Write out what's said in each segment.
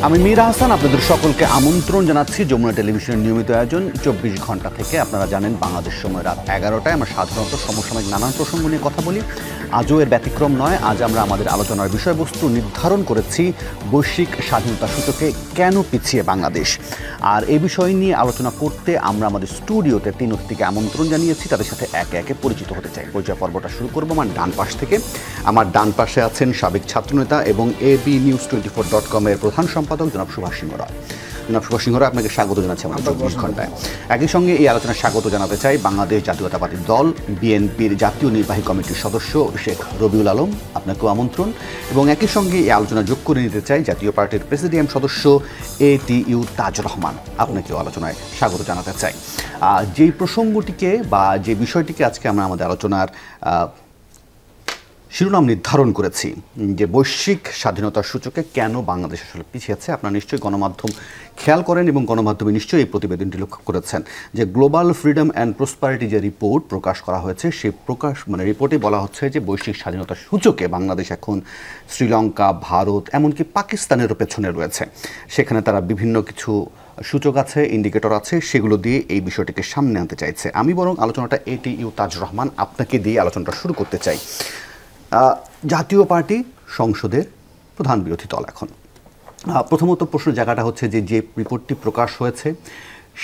আমি মীর আহসান আপনাদের সকলকে আমন্ত্রণ জানাচ্ছি যমুনা টেলিভিশনের নিয়মিত আয়োজন ২৪ ঘন্টা থেকে। আপনারা জানেন বাংলাদেশ সময় রাত ১১টায় আমরা সাধারণত সমসাময়িক নানান প্রসঙ্গ নিয়ে কথা বলি। আজও এর ব্যতিক্রম নয়। আজ আমরা আমাদের আলোচনার বিষয়বস্তু নির্ধারণ করেছি বৈশ্বিক স্বাধীনতা সূচকে কেন পিছিয়ে বাংলাদেশ। আর এই বিষয় নিয়ে আলোচনা করতে আমরা আমাদের স্টুডিওতে ৩ অতিথিকে আমন্ত্রণ জানিয়েছি। তাদের সাথে একে একে পরিচিত হতে চাই। পরিচয় পর্বটা শুরু করবো আমার ডান পাশ থেকে। আমার ডান পাশে আছেন সাবেক ছাত্রনেতা এবং abnews24.com এর প্রধান সম্পাদক জনাব সুভাষ সিংহ রায়। জনাব সুভাষ সিংহ রায়, আপনাকে স্বাগত জানাচ্ছি আমার ২৪ ঘন্টায়। একই সঙ্গে এই আলোচনায় স্বাগত জানাতে চাই বাংলাদেশ জাতীয়তাবাদী দল বিএনপির জাতীয় নির্বাহী কমিটির সদস্য শেখ রবিউল আলম, আপনাকেও আমন্ত্রণ। এবং একই সঙ্গে এই আলোচনা যোগ করে নিতে চাই জাতীয় পার্টির প্রেসিডিয়াম সদস্য ATU তাজুর রহমান, আপনাকেও আলোচনায় স্বাগত জানাতে চাই। যেই প্রসঙ্গটিকে বা যে বিষয়টিকে আজকে আমরা আমাদের আলোচনার শিরোনাম নির্ধারণ করেছি যে বৈশ্বিক স্বাধীনতার সূচকে কেন বাংলাদেশ আসলে পিছিয়ে আছে। আপনারা নিশ্চয়ই গণমাধ্যম খেয়াল করেন এবং গণমাধ্যমে নিশ্চয়ই এই প্রতিবেদনটি লক্ষ্য করেছেন যে গ্লোবাল ফ্রিডম অ্যান্ড প্রসপারিটি যে রিপোর্ট প্রকাশ করা হয়েছে, সেই রিপোর্টে বলা হচ্ছে যে বৈশ্বিক স্বাধীনতার সূচকে বাংলাদেশ এখন শ্রীলঙ্কা, ভারত, এমনকি পাকিস্তানেরও পেছনে রয়েছে। সেখানে তারা বিভিন্ন কিছু সূচক আছে, ইন্ডিকেটর আছে, সেগুলো দিয়ে এই বিষয়টিকে সামনে আনতে চাইছে। আমি বরং আলোচনাটা ATU তাজুর রহমান আপনাকে দিয়ে আলোচনাটা শুরু করতে চাই। জাতীয় পার্টি সংসদের প্রধান বিরোধী দল এখন। প্রথমত প্রশ্নের জায়গাটা হচ্ছে যে রিপোর্টটি প্রকাশ হয়েছে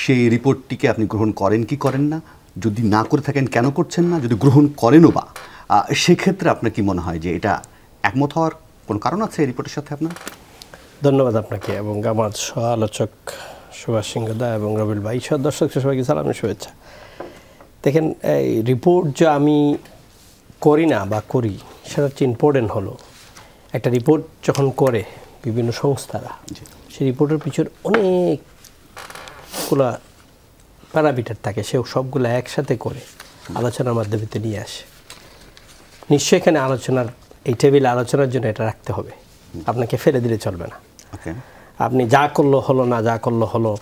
সেই রিপোর্টটিকে আপনি গ্রহণ করেন কি করেন না, যদি না করে থাকেন কেন করছেন না, যদি গ্রহণ করেনও বা সেক্ষেত্রে আপনার কি মনে হয় যে এটা একমত হওয়ার কোনো কারণ আছে এই রিপোর্টের সাথে আপনার? ধন্যবাদ আপনাকে এবং আমার সহ আলোচক সুভাষ সিংহ দা এবং রবিল ভাই সহ দর্শক সবাইকে সালামের শুভেচ্ছা। দেখেন, এই রিপোর্ট যে আমি করি না বা করি সেটা হচ্ছে ইম্পর্টেন্ট হলো একটা রিপোর্ট যখন করে বিভিন্ন সংস্থারা, সেই রিপোর্টের পিছনে অনেকগুলো প্যারামিটার থাকে, সে সবগুলো একসাথে করে আলোচনার মাধ্যমে নিয়ে আসে। নিশ্চয়ই এখানে আলোচনার এই টেবিলে আলোচনার জন্য এটা রাখতে হবে, আপনাকে ফেলে দিলে চলবে না। আপনি যা করলো হলো না, যা করলো হলো,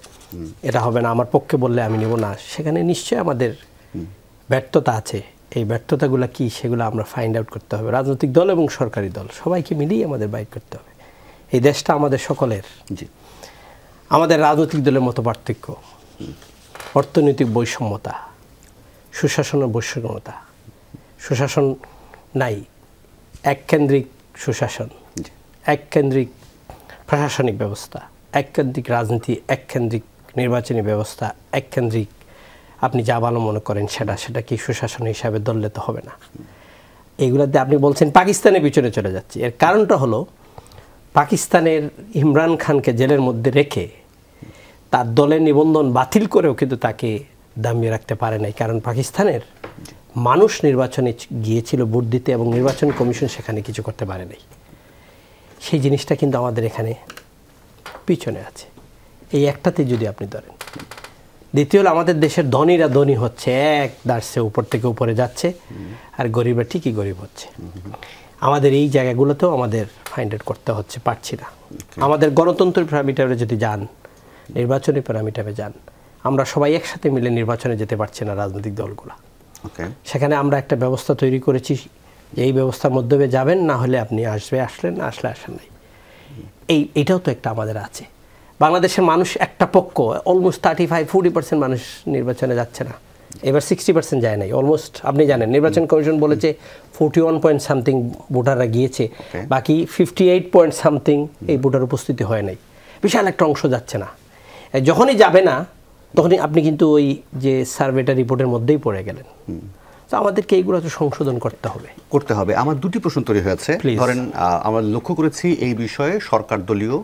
এটা হবে না, আমার পক্ষে বললে আমি নেব না, সেখানে নিশ্চয়ই আমাদের ব্যর্থতা আছে। এই ব্যর্থতাগুলো কি সেগুলো আমরা ফাইন্ড আউট করতে হবে। রাজনৈতিক দল এবং সরকারি দল সবাইকে মিলিয়ে আমাদের বাইর করতে হবে। এই দেশটা আমাদের সকলের। আমাদের রাজনৈতিক দলের মতো পার্থক্য, অর্থনৈতিক বৈষম্যতা, সুশাসনের বৈষম্যতা, সুশাসন নাই, এককেন্দ্রিক সুশাসন, এককেন্দ্রিক প্রশাসনিক ব্যবস্থা, এককেন্দ্রিক রাজনীতি, এককেন্দ্রিক নির্বাচনী ব্যবস্থা, এককেন্দ্রিক আপনি যা ভালো মনে করেন সেটা কি সুশাসন হিসাবে ধরলে তো হবে না। এইগুলাতে আপনি বলছেন পাকিস্তানের পিছনে চলে যাচ্ছে। এর কারণটা হলো পাকিস্তানের ইমরান খানকে জেলের মধ্যে রেখে তার দলের নিবন্ধন বাতিল করেও কিন্তু তাকে দামিয়ে রাখতে পারে নাই, কারণ পাকিস্তানের মানুষ নির্বাচনে গিয়েছিল ভোট দিতে এবং নির্বাচন কমিশন সেখানে কিছু করতে পারে নাই। সেই জিনিসটা কিন্তু আমাদের এখানে পিছনে আছে। এই একটাতে যদি আপনি ধরেন। দ্বিতীয় হলো আমাদের দেশের ধনীরা ধনী হচ্ছে, এক দাঁড়ছে উপর থেকে উপরে যাচ্ছে, আর গরিবরা ঠিকই গরিব হচ্ছে। আমাদের এই জায়গাগুলোতেও আমাদের ফাইন্ড আউট করতে হচ্ছে, পারছি না। আমাদের গণতন্ত্রের প্যারামিটারে যদি যান, নির্বাচনী প্যারামিটারে যান, আমরা সবাই একসাথে মিলে নির্বাচনে যেতে পারছি না রাজনৈতিক দলগুলো। সেখানে আমরা একটা ব্যবস্থা তৈরি করেছি, এই ব্যবস্থার মধ্যে যাবেন, না হলে আপনি আসলেন, না আসলে আসেন নাই। এইটাও তো একটা আমাদের আছে। বাংলাদেশের মানুষ একটা পক্ষ, অলমোস্ট 35-40% মানুষ নির্বাচনে যাচ্ছে না, এবার 60% যায় নাই অলমোস্ট। আপনি জানেন নির্বাচন কমিশন বলেছে 41 পয়েন্ট সামথিং ভোটাররা গিয়েছে, বাকি 58 পয়েন্ট সামথিং এই ভোটার উপস্থিতি হয় নাই। বিশাল একটা অংশ যাচ্ছে না। যখনই যাবে না তখনই আপনি কিন্তু ওই যে সার্ভেটা রিপোর্টের মধ্যেই পড়ে গেলেন। তো আমাদেরকে এইগুলো তো সংশোধন করতে হবে। আমার দুটি প্রশ্ন তৈরি হয়েছে। ধরেন আমরা লক্ষ্য করেছি এই বিষয়ে সরকার দলীয়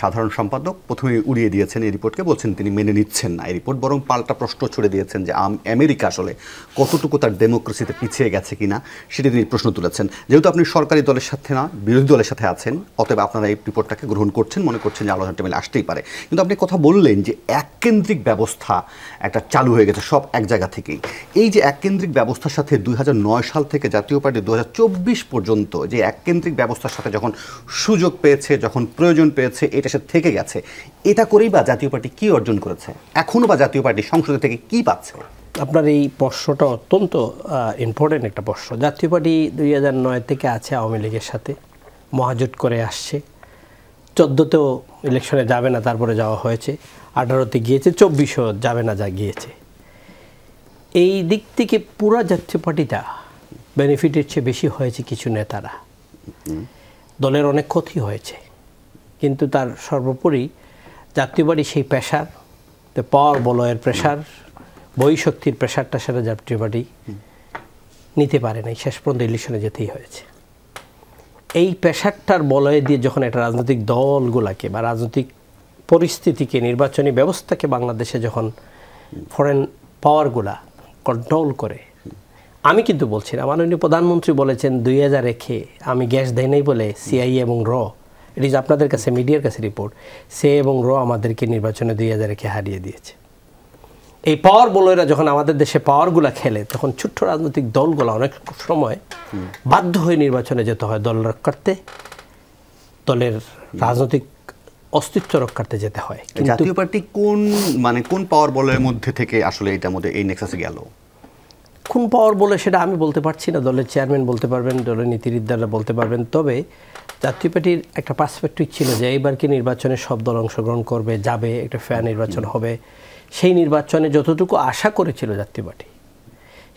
সাধারণ সম্পাদক প্রথমে উড়িয়ে দিয়েছেন এই রিপোর্টকে, বলছেন তিনি মেনে নিচ্ছেন না এই রিপোর্ট, বরং পাল্টা প্রশ্ন ছুড়ে দিয়েছেন যে আমেরিকা আসলে কতটুকু তার ডেমোক্রেসিতে পিছিয়ে গেছে কিনা সেটি তিনি প্রশ্ন তুলেছেন। যেহেতু আপনি সরকারি দলের সাথে না বিরোধী দলের সাথে আছেন, অতএব আপনারা এই রিপোর্টটাকে গ্রহণ করছেন, মনে করছেন যে আলোচনা টেবিলে আসতেই পারে। কিন্তু আপনি কথা বললেন যে এককেন্দ্রিক ব্যবস্থা একটা চালু হয়ে গেছে সব এক জায়গা থেকেই। এই যে এককেন্দ্রিক ব্যবস্থার সাথে 2009 সাল থেকে জাতীয় পার্টি 2024 পর্যন্ত যে এককেন্দ্রিক ব্যবস্থার সাথে যখন সুযোগ পেয়েছে, যখন প্রয়োজন পেয়েছে, এটা সে থেকে গেছে, এটা করেই বা জাতীয় পার্টি কি অর্জন করেছে? এখনো বা জাতীয় পার্টি সংসদ থেকে কি পাচ্ছে? আপনার এই প্রশ্নটা অত্যন্ত ইম্পর্টেন্ট একটা প্রশ্ন। জাতীয় পার্টি 2009 থেকে আছে আওয়ামী লীগের সাথে, মহাজোট করে আসছে। 14তেও ইলেকশনে যাবে না, তারপরে যাওয়া হয়েছে, 18তে গিয়েছে, 24ও যাবে না, যা গিয়েছে। এই দিক থেকে পুরা জাতীয় পার্টিটা বেনিফিটের চেয়ে বেশি হয়েছে কিছু নেতারা। দলের অনেক ক্ষতি হয়েছে, কিন্তু তার সর্বোপরি জাতীয় পার্টি সেই প্রেশার, পাওয়ার বলয়ের প্রেশার, বই শক্তির প্রেশারটা সেটা জাতীয় পার্টি নিতে পারে নাই, শেষ পর্যন্ত ইলেকশনে যেতেই হয়েছে। এই প্রেশারটার বলয়ে দিয়ে যখন একটা রাজনৈতিক দলগুলাকে বা রাজনৈতিক পরিস্থিতিকে, নির্বাচনী ব্যবস্থাকে বাংলাদেশে যখন ফরেন পাওয়ারগুলা কন্ট্রোল করে, আমি কিন্তু বলছি না, মাননীয় প্রধানমন্ত্রী বলেছেন 2001-এ আমি গ্যাস দেয় নাই বলে সিআইএ এবং র, ইট ইজ আপনাদের কাছে, মিডিয়ার কাছে রিপোর্ট, সে এবং র আমাদেরকে নির্বাচনে 2001-এ হারিয়ে দিয়েছে। এই পাওয়ার বলয়রা যখন আমাদের দেশে পাওয়ারগুলা খেলে, তখন ছোট্ট রাজনৈতিক দলগুলো অনেক সময় বাধ্য হয়ে নির্বাচনে যেতে হয় দল রক্ষার্থে, দলের রাজনৈতিক অস্তিত্ব রক্ষার্থে যেতে হয়। জাতীয় পার্টি কোন পাওয়ার বলয়ের মধ্যে থেকে আসলে এটার মধ্যে এই নেক্সাসে গেল? কোন পাওয়ার বলে সেটা আমি বলতে পারছি না, দলের চেয়ারম্যান বলতে পারবেন, দলের নীতিনির্ধারকরা বলতে পারবেন। তবে জাতীয় পার্টির একটা পার্সপেক্টিভ ছিল যে এইবার কি নির্বাচনে সব দল অংশগ্রহণ করবে, যাবে, একটা ফেয়ার নির্বাচন হবে। সেই নির্বাচনে যতটুকু আশা করেছিল জাতীয় পার্টি,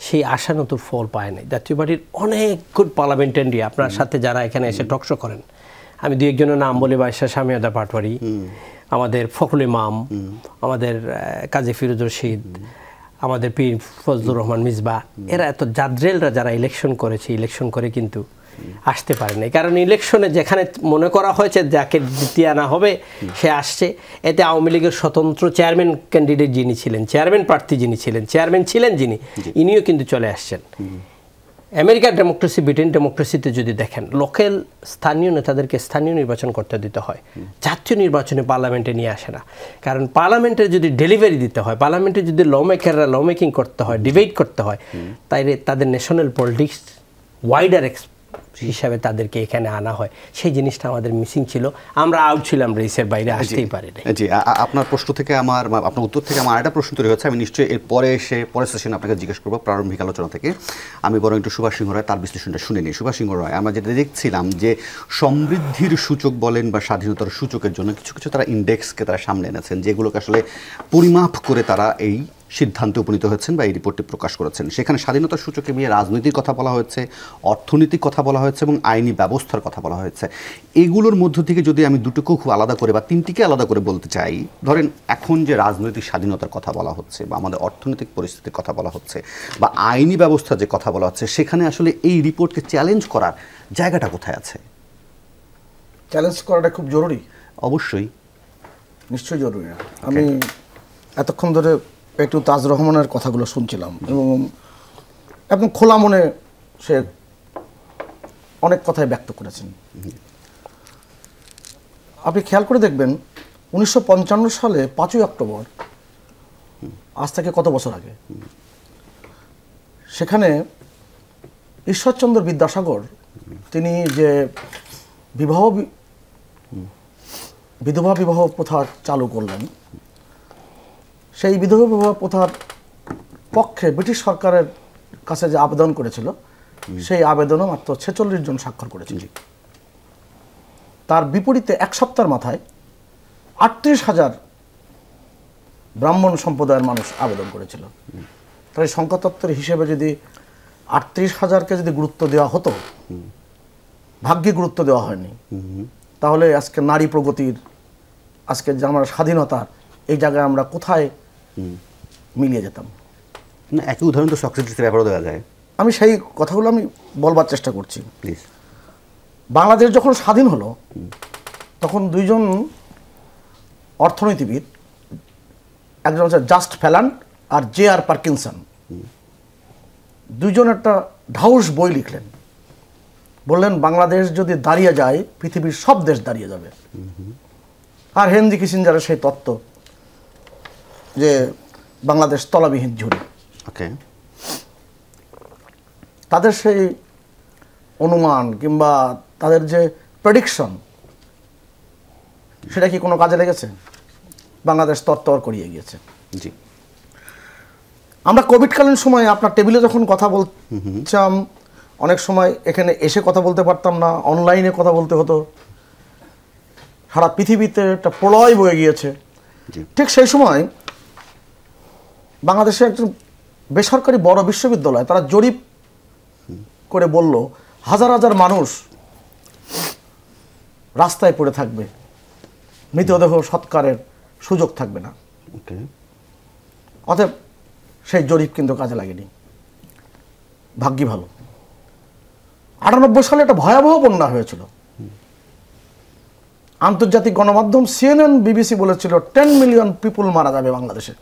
সেই আশানত ফল পায় নাই। জাতীয় পার্টির অনেক গুড পার্লামেন্টারি, আপনার সাথে যারা এখানে এসে টকশো করেন, আমি দু একজনের নাম বলি, বাদশাহ শামিয়াদা পাটোয়ারি, আমাদের ফখরুল ইমাম, আমাদের কাজী ফিরোজ রশিদ, আমাদের পীর ফজলুর রহমান মিসবাহ, এরা এত জাদ্রেলরা যারা ইলেকশন করেছে, ইলেকশন করে কিন্তু আসতে পারে নাই। কারণ ইলেকশনে যেখানে মনে করা হয়েছে যাকে জিতিয়ে আনা হবে সে আসছে, এতে আওয়ামী লীগের স্বতন্ত্র চেয়ারম্যান ক্যান্ডিডেট যিনি ছিলেন, চেয়ারম্যান প্রার্থী যিনি ছিলেন, চেয়ারম্যান ছিলেন যিনি, ইনিও কিন্তু চলে আসছেন। আমেরিকার ডেমোক্রেসি, ব্রিটেন ডেমোক্রেসিতে যদি দেখেন, লোকাল স্থানীয় নেতাদেরকে স্থানীয় নির্বাচন করতে দিতে হয়, জাতীয় নির্বাচনে পার্লামেন্টে নিয়ে আসে না। কারণ পার্লামেন্টে যদি ডেলিভারি দিতে হয়, পার্লামেন্টে যদি ল মেকাররা ল মেকিং করতে হয়, ডিবেট করতে হয়, তাইলে তাদের ন্যাশনাল পলিটিক্স ওয়াইডার হিসাবে তাদেরকে এখানে আনা হয়। সেই জিনিসটা আমাদের মিসিং ছিল, আমরা আউট ছিলাম, রেসের বাইরে আসতেই পারি না। জি, আপনার প্রশ্ন থেকে আপনার উত্তর থেকে আমার একটা প্রশ্ন তৈরি হচ্ছে, আমি নিশ্চয়ই এর পরের সেশনে আপনাকে জিজ্ঞেস করবো প্রারম্ভিক আলোচনা থেকে। আমি বরং একটু সুভাষ সিংহ রায় তার বিশ্লেষণটা শুনে নিই। সুভাষ সিংহ রায়, আমরা যেটা দেখছিলাম যে সমৃদ্ধির সূচক বলেন বা স্বাধীনতার সূচকের জন্য কিছু কিছু তারা ইন্ডেক্সকে তারা সামনে এনেছেন, যেগুলোকে আসলে পরিমাপ করে তারা এই সিদ্ধান্তে উপনীত হয়েছেন বা এই রিপোর্টটি প্রকাশ করেছেন। সেখানে স্বাধীনতার সূচকে নিয়ে রাজনীতির কথা বলা হয়েছে, অর্থনৈতিক কথা বলা হয়েছে এবং আইনি ব্যবস্থার কথা বলা হয়েছে। এগুলোর মধ্য থেকে যদি আমি দুটোকেও খুব আলাদা করে বা তিনটিকে আলাদা করে বলতে চাই, ধরেন এখন যে রাজনৈতিক স্বাধীনতার কথা বলা হচ্ছে বা আমাদের অর্থনৈতিক পরিস্থিতির কথা বলা হচ্ছে বা আইনি ব্যবস্থার যে কথা বলা হচ্ছে, সেখানে আসলে এই রিপোর্টকে চ্যালেঞ্জ করার জায়গাটা কোথায় আছে? চ্যালেঞ্জ করাটা খুব জরুরি। অবশ্যই, নিশ্চয়ই জরুরি। আমি এতক্ষণ ধরে একটু তাজ রহমানের কথাগুলো শুনছিলাম এবং একদম খোলা মনে সে অনেক কথাই ব্যক্ত করেছেন। আপনি খেয়াল করে দেখবেন 1955 সালে 5ই অক্টোবর, আজ থেকে কত বছর আগে, সেখানে ঈশ্বরচন্দ্র বিদ্যাসাগর তিনি যে বিধবা বিবাহ প্রথা চালু করলেন, সেই বিধবা বিবাহ প্রথার পক্ষে ব্রিটিশ সরকারের কাছে যে আবেদন করেছিল, সেই আবেদনও মাত্র 46 জন স্বাক্ষর করেছিল। তার বিপরীতে এক সপ্তাহের মাথায় 38,000 ব্রাহ্মণ সম্প্রদায়ের মানুষ আবেদন করেছিল। তাই সংখ্যাতত্ত্বের হিসেবে যদি 38,000-কে যদি গুরুত্ব দেওয়া হতো, ভাগ্যে গুরুত্ব দেওয়া হয়নি, তাহলে আজকে নারী প্রগতির, আজকে যে আমার স্বাধীনতার এই জায়গায় আমরা কোথায় মিলিয়ে যেতাম? না, একই উদাহরণ তো সক্রেটিসের ব্যাপারেও দেওয়া যায়। আমি সেই কথাগুলো আমি বলবার চেষ্টা করছি। প্লিজ। বাংলাদেশ যখন স্বাধীন হলো, তখন দুইজন অর্থনীতিবিদ, একজন হচ্ছে জাস্ট ফ্যালান আর J.R. পার্কিনসন, দুইজন একটা ঢাউস বই লিখলেন। বললেন বাংলাদেশ যদি দাঁড়িয়ে যায়, পৃথিবীর সব দেশ দাঁড়িয়ে যাবে। আর হেনরি কিসিঞ্জারের সেই তত্ত্ব যে বাংলাদেশ তলাবিহীন ঝুড়ি, তাদের সেই অনুমান কিংবা তাদের যে প্রেডিকশন, সেটা কি কোনো কাজে লেগেছে? বাংলাদেশ তরতর করিয়ে গিয়েছে। জি, আমরা কোভিডকালীন সময় আপনার টেবিলে যখন কথা বলছিলাম, অনেক সময় এখানে এসে কথা বলতে পারতাম না, অনলাইনে কথা বলতে হতো। সারা পৃথিবীতে একটা প্রলয় বয়ে গিয়েছে। জি। ঠিক সেই সময় বাংলাদেশে একজন বেসরকারি বড় বিশ্ববিদ্যালয় তারা জরিপ করে বলল হাজার হাজার মানুষ রাস্তায় পড়ে থাকবে, মৃতদেহ সৎকারের সুযোগ থাকবে না। ওকে। অতএব সেই জরিপ কিন্তু কাজে লাগেনি। ভাগ্যি ভালো। 98 সালে একটা ভয়াবহ বন্যা হয়েছিল। আন্তর্জাতিক গণমাধ্যম CNN BBC বলেছিল 10 মিলিয়ন পিপুল মারা যাবে বাংলাদেশে।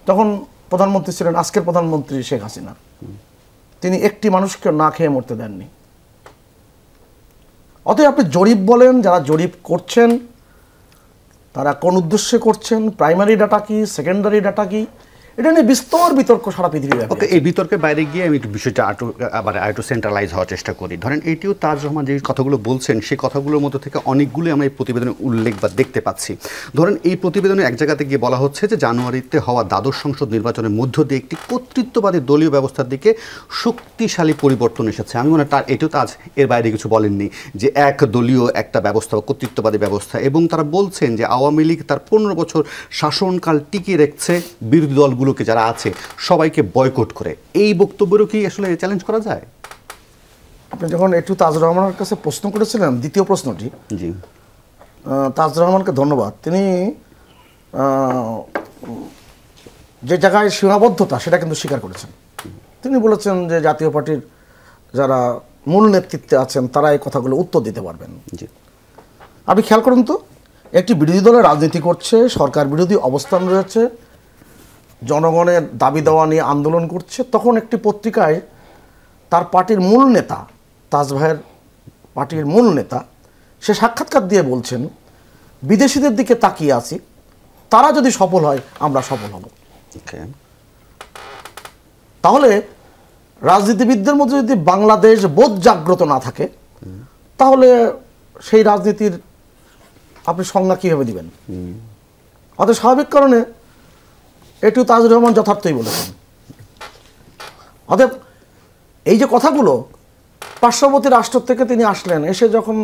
তখন প্রধানমন্ত্রী ছিলেন আজকের প্রধানমন্ত্রী শেখ হাসিনা। তিনি একটি মানুষকে না খেয়ে মরতে দেননি। অতএব আপনি জরিপ বলেন, যারা জরিপ করছেন তারা কোন উদ্দেশ্যে করছেন, প্রাইমারি ডাটা কি, সেকেন্ডারি ডাটা কি, এটা নিয়ে বিস্তর বিতর্ক সারা পৃথিবীব্যাপী। ওকে, এই বিতর্কের বাইরে গিয়ে আমি একটু বিষয়টা একটু সেন্ট্রালাইজ হওয়ার চেষ্টা করি। ধরেন এইটিও তাজ রহমান যে কথাগুলো বলছেন সেই কথাগুলোর মধ্যে থেকে অনেকগুলো আমরা এই প্রতিবেদনে উল্লেখ বা দেখতে পাচ্ছি। ধরেন এই প্রতিবেদনে এক জায়গাতে গিয়ে বলা হচ্ছে যে জানুয়ারিতে হওয়া দ্বাদশ সংসদ নির্বাচনের মধ্য দিয়ে একটি কর্তৃত্ববাদী দলীয় ব্যবস্থার দিকে শক্তিশালী পরিবর্তন এসেছে। আমি মনে হয় তার এটিও তাজ এর বাইরে কিছু বলেননি, যে এক দলীয় একটা ব্যবস্থা বা কর্তৃত্ববাদী ব্যবস্থা, এবং তারা বলছেন যে আওয়ামী লীগ তার 15 বছর শাসনকাল টিকিয়ে রেখেছে বিরোধী দলগুলোকে যারা আছে সবাইকে বয়কট করে। এই বক্তব্যেরও কি আসলে চ্যালেঞ্জ করা যায়? আপনি যখন একটু তাজ রহমানের কাছে প্রশ্ন করেছিলেন দ্বিতীয় প্রশ্নটি, জি, তাজ রহমানকে ধন্যবাদ। তিনি যে জায়গায় সীমাবদ্ধতা সেটা কিন্তু স্বীকার করেছেন। তিনি বলেছেন যে জাতীয় পার্টির যারা মূল নেতৃত্বে আছেন তারা এই কথাগুলো উত্তর দিতে পারবেন। জি। আপনি খেয়াল করুন তো, একটি বিরোধী দলের রাজনীতি করছে, সরকার বিরোধী অবস্থান রয়েছে, জনগণের দাবি দেওয়া নিয়ে আন্দোলন করছে, তখন একটি পত্রিকায় তার পার্টির মূল নেতা, তাজ ভাইয়ের পার্টির মূল নেতা, সে সাক্ষাৎকার দিয়ে বলছেন বিদেশিদের দিকে তাকিয়ে আছি, তারা যদি সফল হয় আমরা সফল হব। ওকে। তাহলে রাজনীতিবিদদের মধ্যে যদি বাংলাদেশ বোধ জাগ্রত না থাকে তাহলে সেই রাজনীতির আপনি সংজ্ঞা কীভাবে দিবেন? অতএব স্বাভাবিক কারণে একটু তাজুর রহমান যথার্থই বলেছেন। অতএব এই যে কথাগুলো পার্শ্ববর্তী রাষ্ট্র থেকে তিনি আসলেন, এসে যখন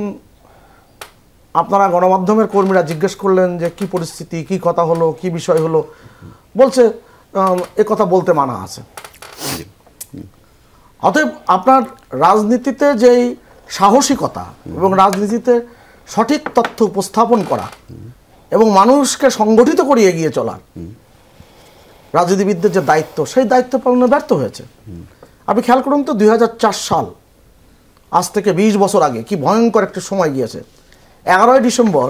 আপনারা গণমাধ্যমের কর্মীরা জিজ্ঞেস করলেন যে কি পরিস্থিতি, কি কথা হলো, কি বিষয় হলো, বলছে এ কথা বলতে মানা আছে। অতএব আপনার রাজনীতিতে যেই সাহসিকতা এবং রাজনীতিতে সঠিক তথ্য উপস্থাপন করা এবং মানুষকে সংগঠিত করে এগিয়ে চলা রাজনীতিবিদদের যে দায়িত্ব, সেই দায়িত্ব পালনে ব্যর্থ হয়েছে। আপনি খেয়াল করুন তো 2004 সাল, আজ থেকে 20 বছর আগে, কি ভয়ঙ্কর একটা সময় গিয়েছে। 11ই ডিসেম্বর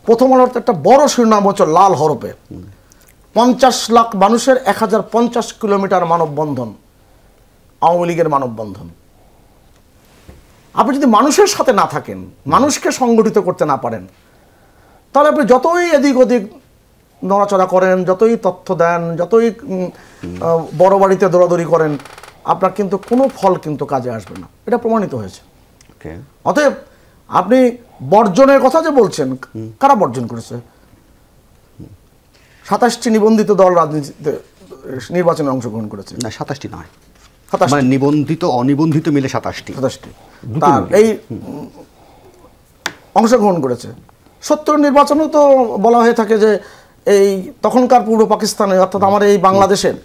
প্রথম আলোর একটা বড় শিরোনাম হচ্ছে লাল হরপে 50 লাখ মানুষের 1050 কিলোমিটার মানববন্ধন, আওয়ামী লীগের মানববন্ধন। আপনি যদি মানুষের সাথে না থাকেন, মানুষকে সংগঠিত করতে না পারেন, তাহলে আপনি যতই এদিক ওদিক নড়াচড়া করেন, যতই তথ্য দেন, যতই বড় বাড়িতে দৌড়াদৌড়ি করেন, আপনার কিন্তু কোনো ফল কিন্তু কাজে আসবে না। এটা প্রমাণিত হয়েছে। অতএব আপনি বর্জনের কথা যে বলছেন, কারা বর্জন করেছে? 27টি নিবন্ধিত দল রাজনীতিতে নির্বাচনে অংশগ্রহণ করেছে। না, 27টি নয়, 27টি। মানে নিবন্ধিত অনিবন্ধিত মিলে 27টি। তার এই অংশগ্রহণ করেছে। 70 নির্বাচনেও তো বলা হয়ে থাকে যে এই তখনকার পূর্ব পাকিস্তানে, অর্থাৎ আমার এই বাংলাদেশের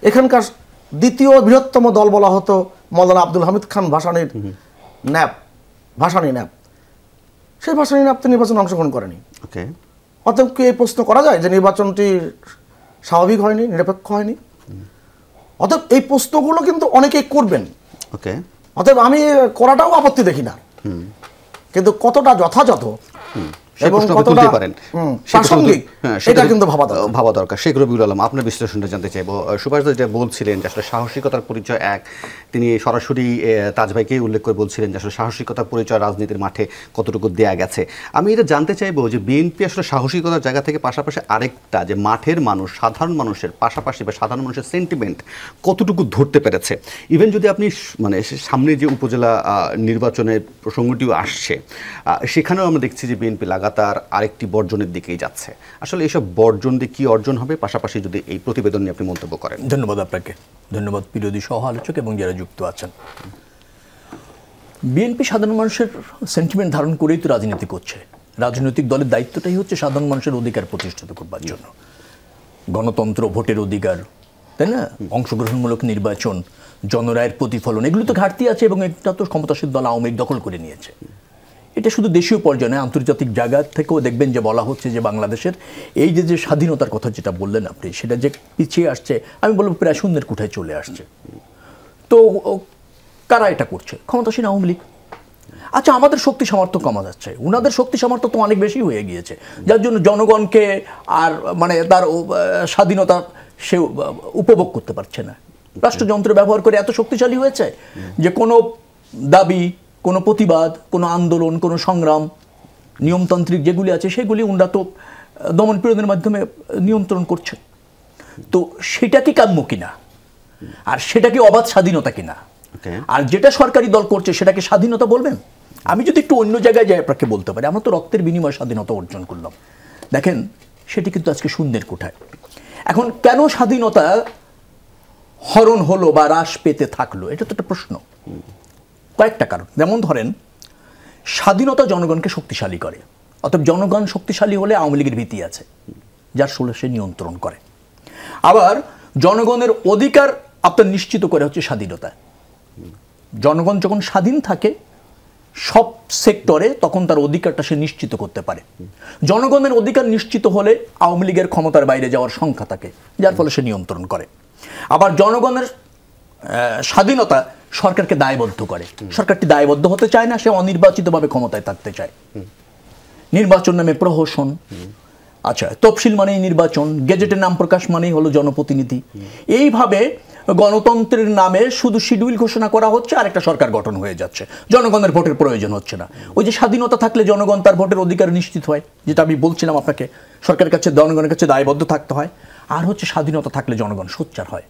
এখানকার দ্বিতীয় বৃহত্তম দল বলা হতো মৌলানা আব্দুল হামিদ খান ভাসানীর ন্যাপ, ভাসানী ন্যাপ। সেই ভাসানী ন্যাপ তো নির্বাচনে অংশগ্রহণ করেনি। অতএব কি এই প্রশ্ন করা যায় যে নির্বাচনটি স্বাভাবিক হয়নি, নিরপেক্ষ হয়নি? অতএব এই প্রশ্নগুলো কিন্তু অনেকেই করবেন। অতএব আমি করাটাও আপত্তি দেখি না, কিন্তু কতটা যথাযথ এবং কতটা প্রাসঙ্গিক সেটা কিন্তু ভাবা দরকার। শেখ রবিউল আলম, আপনার বিশ্লেষণটা জানতে চাইবো। সুভাষ যেটা বলছিলেন যে আসলে সাহসিকতার পরিচয় এক, তিনি সরাসরি তাজ ভাইকে উল্লেখ করে বলছিলেন যে আসলে সাহসিকতার পরিচয় রাজনীতির মাঠে কতটুকু দেয়া গেছে। আমি এটা জানতে চাইবো যে বিএনপি আসলে সাহসিকতার জায়গা থেকে পাশাপাশি আরেকটা যে মাঠের মানুষ, সাধারণ মানুষের পাশাপাশি বা সাধারণ মানুষের সেন্টিমেন্ট কতটুকু ধরতে পেরেছে। ইভেন যদি আপনি মানে সামনে যে উপজেলা নির্বাচনের প্রসঙ্গটিও আসছে, সেখানেও আমরা দেখছি যে বিএনপি লাগাতার আরেকটি বর্জনের দিকেই যাচ্ছে। আসলে এসব বর্জন দিয়ে কী অর্জন হবে, পাশাপাশি যদি এই প্রতিবেদন নিয়ে আপনি মন্তব্য করেন। ধন্যবাদ আপনাকে, ধন্যবাদ বিরোধী সহ আলোচক এবং যারা যুক্ত আছেন। বিএনপি সাধারণ মানুষের সেন্টিমেন্ট ধারণ করেই তো রাজনীতি করছে। রাজনৈতিক দলের দায়িত্বটাই হচ্ছে সাধারণ মানুষের অধিকার প্রতিষ্ঠিত করবার জন্য। গণতন্ত্র, ভোটের অধিকার, তাই না, অংশগ্রহণমূলক নির্বাচন, জনরায়ের প্রতিফলন, এগুলো তো ঘাটতি আছে এবং এটা তো ক্ষমতাসীন দল আওয়ামী লীগ দখল করে নিয়েছে। এটা শুধু দেশীয় পর্যায়ে নয়, আন্তর্জাতিক জায়গা থেকেও দেখবেন যে বলা হচ্ছে যে বাংলাদেশের এই যে স্বাধীনতার কথা যেটা বললেন আপনি, সেটা যে পিছিয়ে আসছে, আমি বলবো প্রায় শূন্যের কোঠায় চলে আসছে। তো কারা এটা করছে? ক্ষমতাসীন আওয়ামী লীগ। আচ্ছা, আমাদের শক্তি সামর্থ্য কমা যাচ্ছে, উনাদের শক্তি সামর্থ্য তো অনেক বেশি হয়ে গিয়েছে, যার জন্য জনগণকে আর মানে তার স্বাধীনতা সে উপভোগ করতে পারছে না। রাষ্ট্রযন্ত্র ব্যবহার করে এত শক্তিশালী হয়েছে যে কোনো দাবি, কোনো প্রতিবাদ, কোনো আন্দোলন, কোনো সংগ্রাম, নিয়মতান্ত্রিক যেগুলি আছে সেগুলি উনরা তো দমন পীড়নের মাধ্যমে নিয়ন্ত্রণ করছে। তো সেটা কি কাম্য কিনা, আর সেটা কি অবাধ স্বাধীনতা কিনা? আর যেটা সরকারি দল করছে সেটাকে স্বাধীনতা বলবেন? আমি যদি একটু অন্য জায়গায় যাই আপনাকে বলতে পারি, আমরা তো রক্তের বিনিময়ে স্বাধীনতা অর্জন করলাম, দেখেন সেটি কিন্তু আজকে শূন্যের কোঠায়। এখন কেন স্বাধীনতা হরণ হলো বা হ্রাস পেতে থাকলো, এটা তো একটা প্রশ্ন। কয়েকটা কারণ, যেমন ধরেন স্বাধীনতা জনগণকে শক্তিশালী করে, অতএব জনগণ শক্তিশালী হলে আওয়ামী লীগের ভীতি আছে, যার ফলে সে নিয়ন্ত্রণ করে। আবার জনগণের অধিকার আপনার নিশ্চিত করে হচ্ছে স্বাধীনতা। জনগণ যখন স্বাধীন থাকে সব সেক্টরে, তখন তার অধিকারটা সে নিশ্চিত করতে পারে। জনগণের অধিকার নিশ্চিত হলে আওয়ামী লীগের ক্ষমতার বাইরে যাওয়ার সংখ্যা থাকে, যার ফলে সে নিয়ন্ত্রণ করে। আবার জনগণের স্বাধীনতা সরকারকে দায়বদ্ধ করে, সরকারটি দায়বদ্ধ হতে চায় না, সে অনির্বাচিতভাবে ক্ষমতায় থাকতে চায়। নির্বাচন নামে প্রহসন, আচ্ছা তফসিল মানেই নির্বাচন, গেজেটের নাম প্রকাশ মানেই হলো জনপ্রতিনিধি। এইভাবে গণতন্ত্রের নামে শুধু শিডিউল ঘোষণা করা হচ্ছে আর একটা সরকার গঠন হয়ে যাচ্ছে, জনগণের ভোটের প্রয়োজন হচ্ছে না। ওই যে স্বাধীনতা থাকলে জনগণ তার ভোটের অধিকার নিশ্চিত হয়, যেটা আমি বলছিলাম আপনাকে, সরকারের কাছে জনগণের কাছে দায়বদ্ধ থাকতে হয়। আর হচ্ছে স্বাধীনতা থাকলে জনগণ সোচ্চার হয়।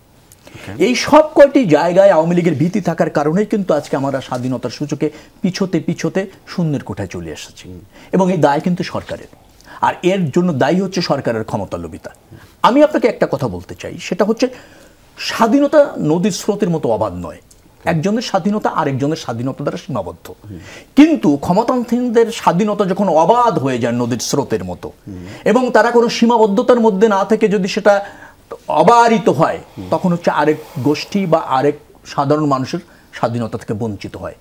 এই সব কয়টি জায়গায় আওয়ামী লীগের ভীতি থাকার কারণেই কিন্তু আজকে আমরা স্বাধীনতার সূচকে পিছোতে পিছোতে শূন্যের কোঠায় চলে এসেছি, এবং এই দায় কিন্তু সরকারের। আর এর জন্য দায়ী হচ্ছে সরকারের ক্ষমতালোভিতা। আমি আপনাকে একটা কথা বলতে চাই, সেটা হচ্ছে স্বাধীনতা নদীর স্রোতের মতো অবাধ নয়। একজনের স্বাধীনতা আরেকজনের স্বাধীনতা দ্বারা সীমাবদ্ধ, কিন্তু ক্ষমতাসীনদের স্বাধীনতা যখন অবাধ হয়ে যায় নদীর স্রোতের মতো, এবং তারা কোনো সীমাবদ্ধতার মধ্যে না থেকে যদি সেটা অবারিত হয়, তখন হচ্ছে আরেক গোষ্ঠী বা আরেক সাধারণ মানুষের স্বাধীনতা থেকে বঞ্চিত হয়,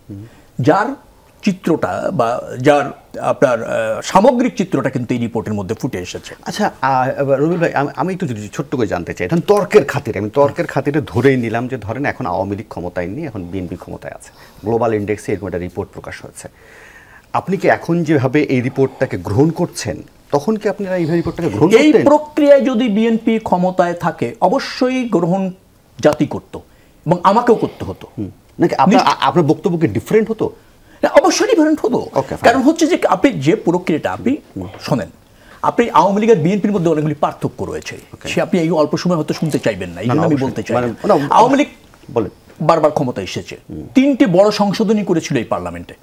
যার চিত্রটা বা যার আপনার সামগ্রিক চিত্রটা কিন্তু এই রিপোর্টের মধ্যে ফুটে এসেছে। আচ্ছা রবিউল ভাই, আমি একটু ছোট্ট করে জানতে চাই, এখন তর্কের খাতিরে ধরেই নিলাম যে ধরেন এখন আওয়ামী লীগ ক্ষমতায় নেই, এখন বিএনপি ক্ষমতায় আছে, গ্লোবাল ইন্ডেক্সে এরকম একটা রিপোর্ট প্রকাশ হয়েছে। আপনি কি এখন যেভাবে এই রিপোর্টটাকে গ্রহণ করছেন, তখন কি আপনারা এই রিপোর্টটাকে গ্রহণ করতেন? এই প্রক্রিয়ায় যদি বিএনপি ক্ষমতায় থাকে অবশ্যই গ্রহণ জাতি করত, এবং আমাকেও করতে হতো। নাকি আপনার বক্তব্য কি ডিফারেন্ট হতো? অবশ্যই ডিফারেন্ট হতো। কারণ হচ্ছে যে আপনি যে প্রক্রিয়াটা আপনি শোনেন, আপনি আওয়ামী লীগ আর বিএনপির মধ্যে অনেকগুলি পার্থক্য রয়েছে, সে আপনি এই অল্প সময় হয়তো শুনতে চাইবেন না, এই জন্য আমি বলতে চাই। আওয়ামী লীগ বারবার ক্ষমতা এসেছে, 3টি বড় সংশোধনী করেছিল এই পার্লামেন্টে।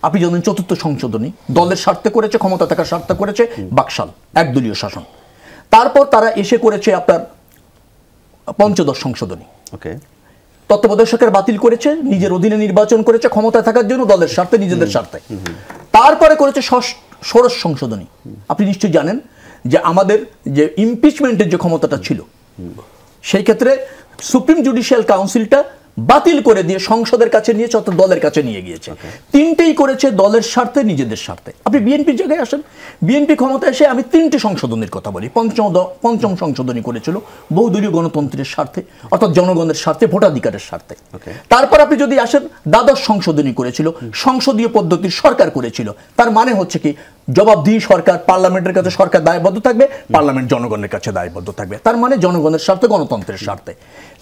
আপনি জানেন 4র্থ সংশোধনী দলের স্বার্থে করেছে, ক্ষমতা থাকার স্বার্থে করেছে, বাকশাল একদলীয় শাসন। তারপর তারা এসে করেছে আপনার 5ম সংশোধনী, তত্ত্বাবধায়ক সরকার বাতিল করেছে, নিজের অধীনে নির্বাচন করেছে ক্ষমতায় থাকার জন্য, দলের স্বার্থে, নিজেদের স্বার্থে। তারপরে করেছে ষোড়শ সংশোধনী। আপনি নিশ্চয়ই জানেন যে আমাদের যে ইমপিচমেন্টের যে ক্ষমতাটা ছিল, সেই ক্ষেত্রে সুপ্রিম জুডিশিয়াল কাউন্সিলটা বাতিল করে দিয়ে সংসদের কাছে নিয়ে দলের কাছে নিয়ে গিয়েছে। 3টেই করেছে দলের স্বার্থে, নিজেদের স্বার্থে। আপনি বিএনপির জায়গায় আসেন, বিএনপি ক্ষমতা এসে আমি 3টে সংশোধনীর কথা বলি। পঞ্চম সংশোধনী করেছিল বহুদলীয় গণতন্ত্রের স্বার্থে, অর্থাৎ জনগণের স্বার্থে, ভোটাধিকারের স্বার্থে। তারপর আপনি যদি আসেন, দ্বাদশ সংশোধনী করেছিল, সংসদীয় পদ্ধতির সরকার করেছিল। তার মানে হচ্ছে কি, জবাবদিহি সরকার, পার্লামেন্টের কাছে সরকার দায়বদ্ধ থাকবে, পার্লামেন্ট জনগণের কাছে দায়বদ্ধ থাকবে। তার মানে জনগণের স্বার্থে, গণতন্ত্রের স্বার্থে।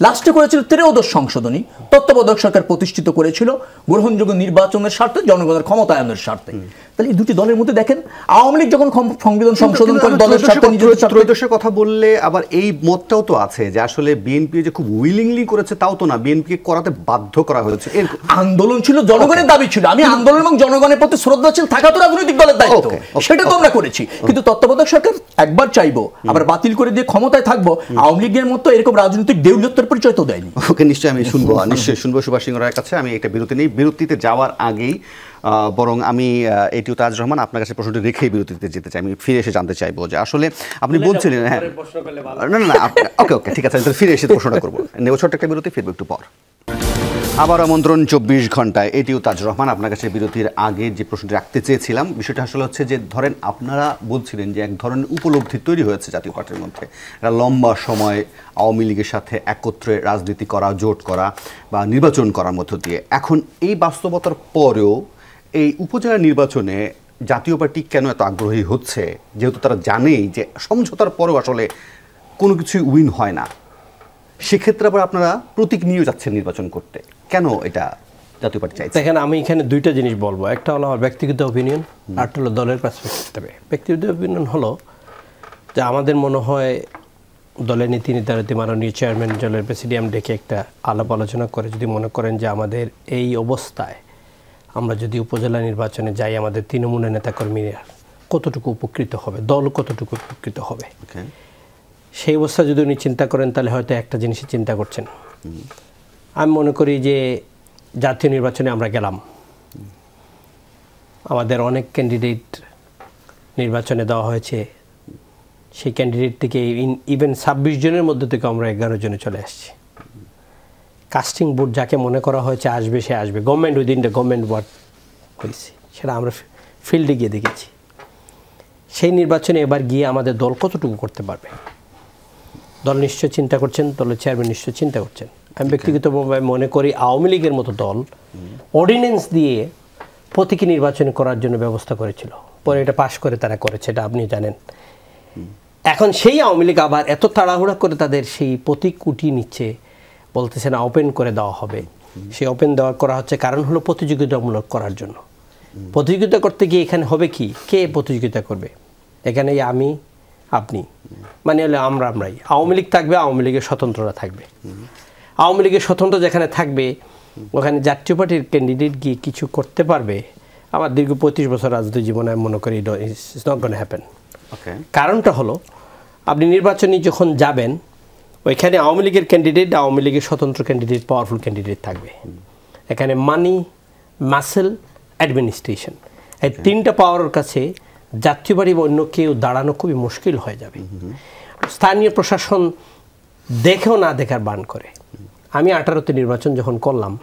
লাস্টে করেছিল 13দশ সংশোধনী, তত্ত্বাবধায়ক সরকার প্রতিষ্ঠিত করেছিল গ্রহণযোগ্য নির্বাচনের স্বার্থে, জনগণের ক্ষমতায়নের স্বার্থে। তাহলে এই দুটি দলের মধ্যে দেখেন, আওয়ামী লীগ যখন সংবিধান সংশোধন করে দলের স্বার্থে, নিজেদের স্বার্থে। ত্রয়োদশের কথা বললে আবার এই মতটাও তো আছে যে আসলে বিএনপি যে খুব উইলিংলি করেছে তাও তো না, বিএনপিকে করাতে বাধ্য করা হয়েছে। আন্দোলন ছিল, জনগণের দাবি ছিল। আমি আন্দোলন এবং জনগণের প্রতি শ্রদ্ধা ছিল থাকা তো রাজনৈতিক দলের দায়িত্ব। সেটা তো আমরা করেছি, কিন্তু তত্ত্বাবধায়ক সরকার একবার চাইবো আবার বাতিল করে দিয়ে ক্ষমতায় থাকবো, আওয়ামী লীগের মতো এরকম রাজনৈতিক দেউলিয়ত্বের পরিচয় তো দেয়নি। ওকে, নিশ্চয়ই আমি শুনবো, নিশ্চয়ই শুনবো সুভাষ সিং রায়ের কাছে। আমি একটা বিরতি নেই, বিরতিতে যাওয়ার আগেই বরং আমি এটিও তাজ রহমান আপনার কাছে প্রশ্নটি রেখেই বিরতিতে যেতে চাই। আমি ফিরে এসে জানতে চাইবো যে আসলে আপনি বলছিলেন, হ্যাঁ না না ওকে ওকে ঠিক আছে, আমি ফিরে এসে প্রশ্নটা করবো। নেব ছোট্ট একটা বিরতি, ফিরবো একটু পর। আবার আমন্ত্রণ 24 ঘন্টায়, এটিও তাজ রহমান। আপনার কাছে বিরতির আগে যে প্রশ্নটি রাখতে চেয়েছিলাম, বিষয়টা আসলে হচ্ছে যে ধরেন আপনারা বলছিলেন যে এক ধরনের উপলব্ধি তৈরি হয়েছে জাতীয় পার্টির মধ্যে, একটা লম্বা সময় আওয়ামী লীগের সাথে একত্রে রাজনীতি করা, জোট করা বা নির্বাচন করার মধ্য দিয়ে। এখন এই বাস্তবতার পরেও এই উপজেলা নির্বাচনে জাতীয় পার্টি কেন এত আগ্রহী হচ্ছে, যেহেতু তারা জানেই যে সমঝোতার পরেও আসলে কোনো কিছুই উইন হয় না, সেক্ষেত্রে আবার আপনারা প্রতীক নিয়েও যাচ্ছেন নির্বাচন করতে, কেন এটা জাতীয় পার্টি চাইছে? দেখেন, আমি এখানে দুইটা জিনিস বলবো, একটা হলো আমার ব্যক্তিগত অপিনিয়ন, আরটা হলো দলের পার্সপেক্টিভে। ব্যক্তিগত অপিনিয়ন হলো যে আমাদের মনে হয় দলের নীতি নির্ধারিত মাননীয় চেয়ারম্যান দলের প্রেসিডিয়াম ডেকে একটা আলাপ আলোচনা করে যদি মনে করেন যে আমাদের এই অবস্থায় আমরা যদি উপজেলা নির্বাচনে যাই, আমাদের তৃণমূলের নেতাকর্মীরা কতটুকু উপকৃত হবে, দল কতটুকু উপকৃত হবে, সেই অবস্থা যদি উনি চিন্তা করেন, তাহলে হয়তো একটা জিনিসই চিন্তা করছেন। আমি মনে করি যে জাতীয় নির্বাচনে আমরা গেলাম, আমাদের অনেক ক্যান্ডিডেট নির্বাচনে দেওয়া হয়েছে, সেই ক্যান্ডিডেট থেকে ইভেন 26 জনের মধ্যে থেকে আমরা 11 জনে চলে আসছি। কাস্টিং ভোট যাকে মনে করা হয়েছে আসবে, সে আসবে। Government within the government work করেছি, সেটা আমরা ফিল্ডে গিয়ে দেখেছি। সেই নির্বাচনে এবার গিয়ে আমাদের দল কতটুকু করতে পারবে, দল নিশ্চয় চিন্তা করছেন, দলের চেয়ারম্যান নিশ্চয় চিন্তা করছেন। আমি ব্যক্তিগতভাবে মনে করি আওয়ামী লীগের মতো দল অর্ডিন্যান্স দিয়ে প্রতীকী নির্বাচন করার জন্য ব্যবস্থা করেছিল, পরে এটা পাশ করে তারা করেছে, এটা আপনি জানেন। এখন সেই আওয়ামী লীগ আবার এত তাড়াহুড়া করে তাদের সেই প্রতীক কুটিয়ে নিচ্ছে, বলতেছে না ওপেন করে দেওয়া হবে। সেই ওপেন দেওয়া করা হচ্ছে কারণ হলো প্রতিযোগিতামূলক করার জন্য। প্রতিযোগিতা করতে গিয়ে এখানে হবে কি, কে প্রতিযোগিতা করবে? এখানে আমি আপনি মানে হলে আমরাই, আওয়ামী লীগ থাকবে, আওয়ামী লীগের স্বতন্ত্ররা থাকবে। আওয়ামী লীগের স্বতন্ত্র যেখানে থাকবে, ওখানে জাতীয় পার্টির ক্যান্ডিডেট গিয়ে কিছু করতে পারবে? আমার দীর্ঘ 35 বছর রাজনৈতিক জীবনে আমি মনে করি ইটস নট গোনা হ্যাপেন। কারণটা হলো, আপনি নির্বাচনে যখন যাবেন, ওইখানে আওয়ামী লীগের ক্যান্ডিডেট, আওয়ামী লীগের স্বতন্ত্র ক্যান্ডিডেট, পাওয়ারফুল ক্যান্ডিডেট থাকবে। এখানে মানি, মাসেল, অ্যাডমিনিস্ট্রেশন, এই তিনটা পাওয়ারের কাছে জাতীয় পার্টি বা অন্য কেউ দাঁড়ানো খুবই মুশকিল হয়ে যাবে। স্থানীয় প্রশাসন দেখেও না দেখার বান করে। আমি 18তে নির্বাচন যখন করলাম,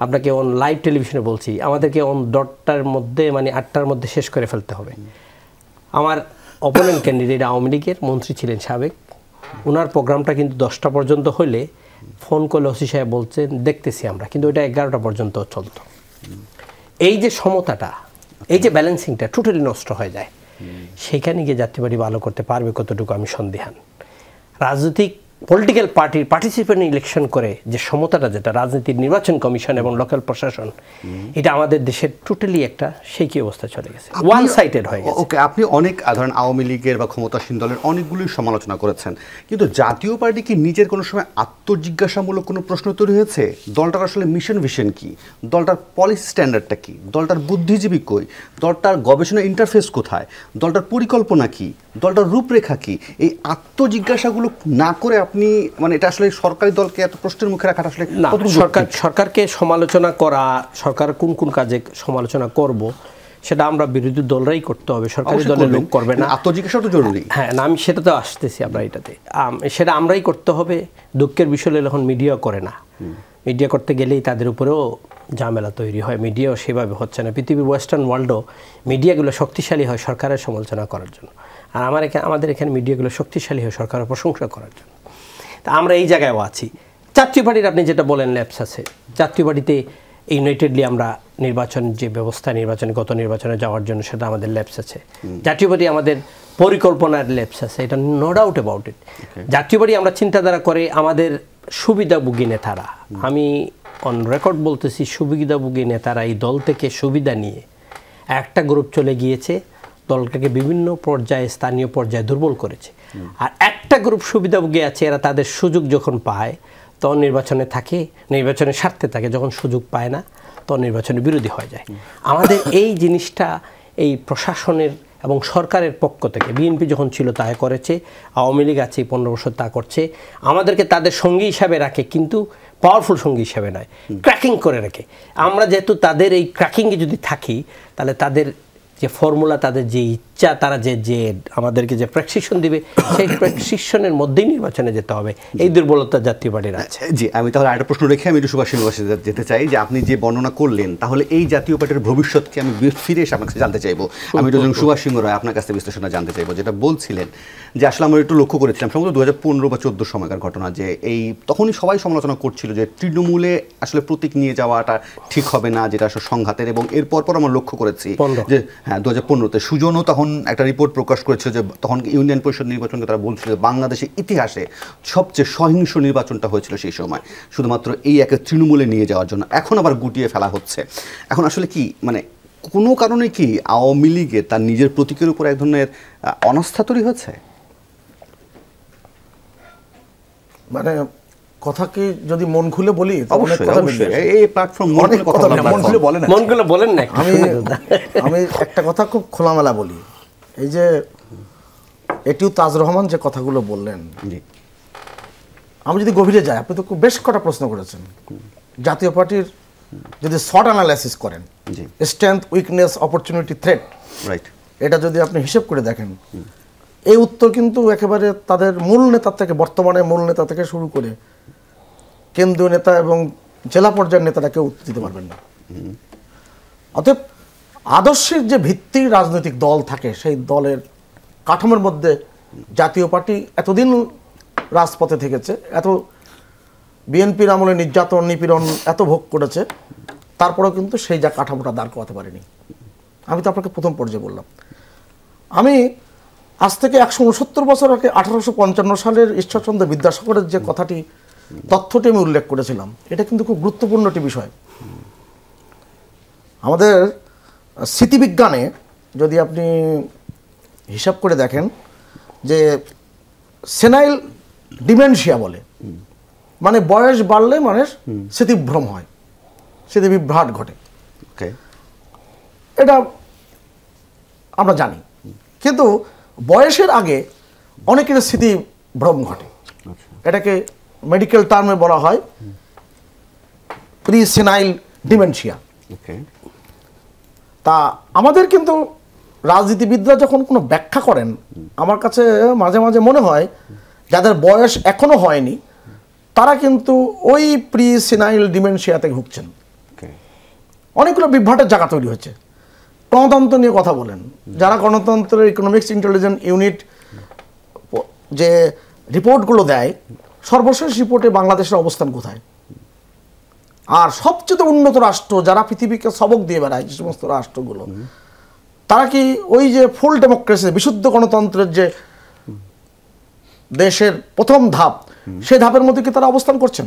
আপনাকে অন লাইভ টেলিভিশনে বলছি, আমাদেরকে অন 10টার মধ্যে মানে 8টার মধ্যে শেষ করে ফেলতে হবে। আমার অপোনেন্ট ক্যান্ডিডেট আওয়ামী লীগের মন্ত্রী ছিলেন সাবেক, ওনার প্রোগ্রামটা কিন্তু 10টা পর্যন্ত হলে ফোন করলে ওসি সাহেব বলছেন দেখতেছি আমরা, কিন্তু ওইটা 11টা পর্যন্ত চলতো। এই যে সমতাটা, এই যে ব্যালেন্সিংটা টোটালি নষ্ট হয়ে যায়। সেখানে গিয়ে জাতীয় পার্টি ভালো করতে পারবে কতটুকু আমি সন্দিহান। রাজনৈতিক পলিটিক্যাল পার্টির পার্টিসিপেন্ট ইলেকশন করে যে সমতাটা, যেটা রাজনীতির নির্বাচন কমিশন এবং লোকাল প্রশাসন, এটা আমাদের দেশের টোটালি একটা সেই কি অবস্থা চলে গেছে, ওয়ান সাইডেড হয়ে গেছে। ওকে, আপনি অনেক ধরেন আওয়ামী লীগের বা ক্ষমতাসীন দলের অনেকগুলোই সমালোচনা করেছেন, কিন্তু জাতীয় পার্টি কি নিজের কোনো সময় আত্মজিজ্ঞাসামূলক কোনো প্রশ্ন তৈরি হয়েছে? দলটার আসলে মিশন ভিশন কি, দলটার পলিসি স্ট্যান্ডার্ডটা কি, দলটার বুদ্ধিজীবী কই, দলটার গবেষণা ইন্টারফেস কোথায়, দলটার পরিকল্পনা কি, দলটার রূপরেখা কি? এই আত্মজিজ্ঞাসাগুলো না করে আপনি মানে এটা আসলে সরকারি দলকে এত প্রশ্নের মুখে রাখাটা আসলে না। সরকারকে সমালোচনা করা, সরকার কোন কোন কাজে সমালোচনা করব, সেটা আমরা বিরোধী দলরাই করতে হবে, সরকারি দলের লোক করবে না। আত্মজিজ্ঞাসা তো জরুরি। হ্যাঁ, না আমি সেটা তো আসতেছি, আমরা এটাতে সেটা আমরাই করতে হবে। দুঃখের বিষয় হলো এখন মিডিয়া করে না। মিডিয়া করতে গেলেই তাদের উপরেও ঝামেলা তৈরি হয়। মিডিয়াও সেভাবে হচ্ছে না। পৃথিবীর ওয়েস্টার্ন ওয়ার্ল্ডও মিডিয়াগুলো শক্তিশালী হয় সরকারের সমালোচনা করার জন্য, আর আমাদের এখানে মিডিয়াগুলো শক্তিশালী হয় সরকারের প্রশংসা করার জন্য। তা আমরা এই জায়গায়ও আছি। জাতীয় পার্টির আপনি যেটা বলেন ল্যাপস আছে, জাতীয় পার্টিতে ইউনাইটেডলি আমরা নির্বাচন যে ব্যবস্থা, গত নির্বাচনে যাওয়ার জন্য সেটা আমাদের ল্যাপস আছে। জাতীয় পার্টি আমাদের পরিকল্পনার ল্যাপস আছে, এটা নো ডাউট অ্যাবাউট ইট। জাতীয় পার্টি আমরা চিন্তাধারা করে আমাদের সুবিধাভোগী নেতারা, আমি অন রেকর্ড বলতেছি, সুবিধাভোগী নেতারা এই দল থেকে সুবিধা নিয়ে একটা গ্রুপ চলে গিয়েছে, দলটাকে বিভিন্ন পর্যায়ে, স্থানীয় পর্যায়ে দুর্বল করেছে। আর একটা গ্রুপ সুবিধাভোগী আছে, এরা তাদের সুযোগ যখন পায় তখন নির্বাচনে থাকে, নির্বাচনের স্বার্থে থাকে, যখন সুযোগ পায় না তখন নির্বাচনের বিরোধী হয়ে যায়। আমাদের এই জিনিসটা এই প্রশাসনের এবং সরকারের পক্ষ থেকে বিএনপি যখন ছিল তা করেছে, আওয়ামী লীগ আছে 15 বছর তা করছে, আমাদেরকে তাদের সঙ্গী হিসাবে রাখে কিন্তু পাওয়ারফুল সঙ্গী হিসাবে নয়, ক্র্যাকিং করে রাখে। আমরা যেহেতু তাদের এই ক্র্যাকিংয়ে যদি থাকি তাহলে তাদের যে ফর্মুলা, তাদের যে ইচ্ছা, তারা যে আমাদেরকে যে প্রেসক্রিপশন দিবে সেই প্রেসক্রিপশনের মধ্যেই নির্বাচনে যেতে হবে, এই দুর্বলতা জাতীয় পার্টির আছে। জি, আমি তাহলে একটা প্রশ্ন রেখে আমি সুভাষ যেতে চাই যে আপনি যে বর্ণনা করলেন তাহলে এই জাতীয় পার্টির ভবিষ্যৎকে আমি ফিরে এসে আপনার কাছে জানতে চাইবো। আমি সুভাষ সিংহ রায় আপনার কাছে বিশ্লেষণটা জানতে চাইবো, যেটা বলছিলেন যে আসলে আমরা একটু লক্ষ্য করেছিলাম সম্ভবত 2015 বা 14 সময়কার ঘটনা, যে এই তখনই সবাই সমালোচনা করছিল যে তৃণমূলে আসলে প্রতীক নিয়ে যাওয়াটা ঠিক হবে না, যেটা আসলে সংঘাতের, এবং এরপর আমরা লক্ষ্য করেছি যে হ্যাঁ 2015-তে সুজনও তখন একটা রিপোর্ট প্রকাশ করেছিল যে তখন ইউনিয়ন পরিষদ নির্বাচনকে তারা বলছিল বাংলাদেশের ইতিহাসে সবচেয়ে সহিংস নির্বাচনটা হয়েছিল সেই সময়, শুধুমাত্র এই একে তৃণমূলে নিয়ে যাওয়ার জন্য। এখন আবার গুটিয়ে ফেলা হচ্ছে। এখন আসলে কি মানে কোনো কারণে কি আওয়ামী লীগে তার নিজের প্রতীকের উপর এক ধরনের অনাস্থা তৈরি হচ্ছে? মানে কথা কি যদি মন খুলে বলি, আমি একটা কথা খুব খোলামেলা বলি। এই যে এটিও তাজ রহমান যে কথাগুলো বললেন, আমি যদি গভীরে যাই, আপনি তো বেশ কটা প্রশ্ন করেছেন। জাতীয় পার্টির যদি শর্ট অ্যানালাইসিস করেন, স্ট্রেংথ, উইকনেস, অপরচুনিটি, থ্রেট, এটা যদি আপনি হিসেব করে দেখেন, এই উত্তর কিন্তু একেবারে তাদের মূল নেতার থেকে, বর্তমানে মূল নেতা থেকে শুরু করে কেন্দ্রীয় নেতা এবং জেলা পর্যায়ের নেতারা কেউ উত্তর দিতে পারবেন না। অতএব আদর্শের যে ভিত্তির রাজনৈতিক দল থাকে, সেই দলের কাঠামোর মধ্যে জাতীয় পার্টি এতদিন রাজপথে থেকেছে, এত বিএনপির আমলে নির্যাতন, নিপীড়ন এত ভোগ করেছে, তারপরেও কিন্তু সেই যা কাঠামোটা দাঁড় করাতে পারেনি। আমি তো আপনাকে প্রথম পর্যায়ে বললাম, আমি আজ থেকে 169 বছর আগে 1855 সালের ঈশ্বরচন্দ্র বিদ্যাসাগরের যে কথাটি, তথ্যটি আমি উল্লেখ করেছিলাম, এটা কিন্তু খুব গুরুত্বপূর্ণ একটি বিষয়। আমাদের স্মৃতিবিজ্ঞানে যদি আপনি হিসাব করে দেখেন যে সেনাইল ডিমেনশিয়া বলে, মানে বয়স বাড়লে মানুষ স্মৃতিভ্রম হয়, স্মৃতিবিভ্রাট ঘটে, এটা আমরা জানি। কিন্তু বয়সের আগে অনেকের স্মৃতিভ্রম ঘটে, এটাকে মেডিকেল টার্মে বলা হয় প্রি সেনাইল ডিমেনশিয়া। তা আমাদের কিন্তু রাজনীতিবিদরা যখন কোনো ব্যাখ্যা করেন, আমার কাছে মাঝে মাঝে মনে হয় যাদের বয়স এখনো হয়নি তারা কিন্তু ওই প্রি সেনাইল ডিমেনশিয়াতে ভুগছেন। অনেকগুলো বিভ্রাটের জায়গা তৈরি হচ্ছে। গণতন্ত্র নিয়ে কথা বলেন, যারা গণতন্ত্রের ইকোনমিক্স ইন্টেলিজেন্স ইউনিট যে রিপোর্টগুলো দেয়, সর্বশেষ রিপোর্টে বাংলাদেশের অবস্থান কোথায়? আর সবচেয়ে উন্নত রাষ্ট্র যারা পৃথিবীকে সবক দিয়ে বেড়ায়, যে সমস্ত রাষ্ট্রগুলো, তারা কি ওই যে ফুল ডেমোক্রেসি, বিশুদ্ধ গণতন্ত্রের যে দেশের প্রথম ধাপ, সেই ধাপের মধ্যে কি তারা অবস্থান করছেন?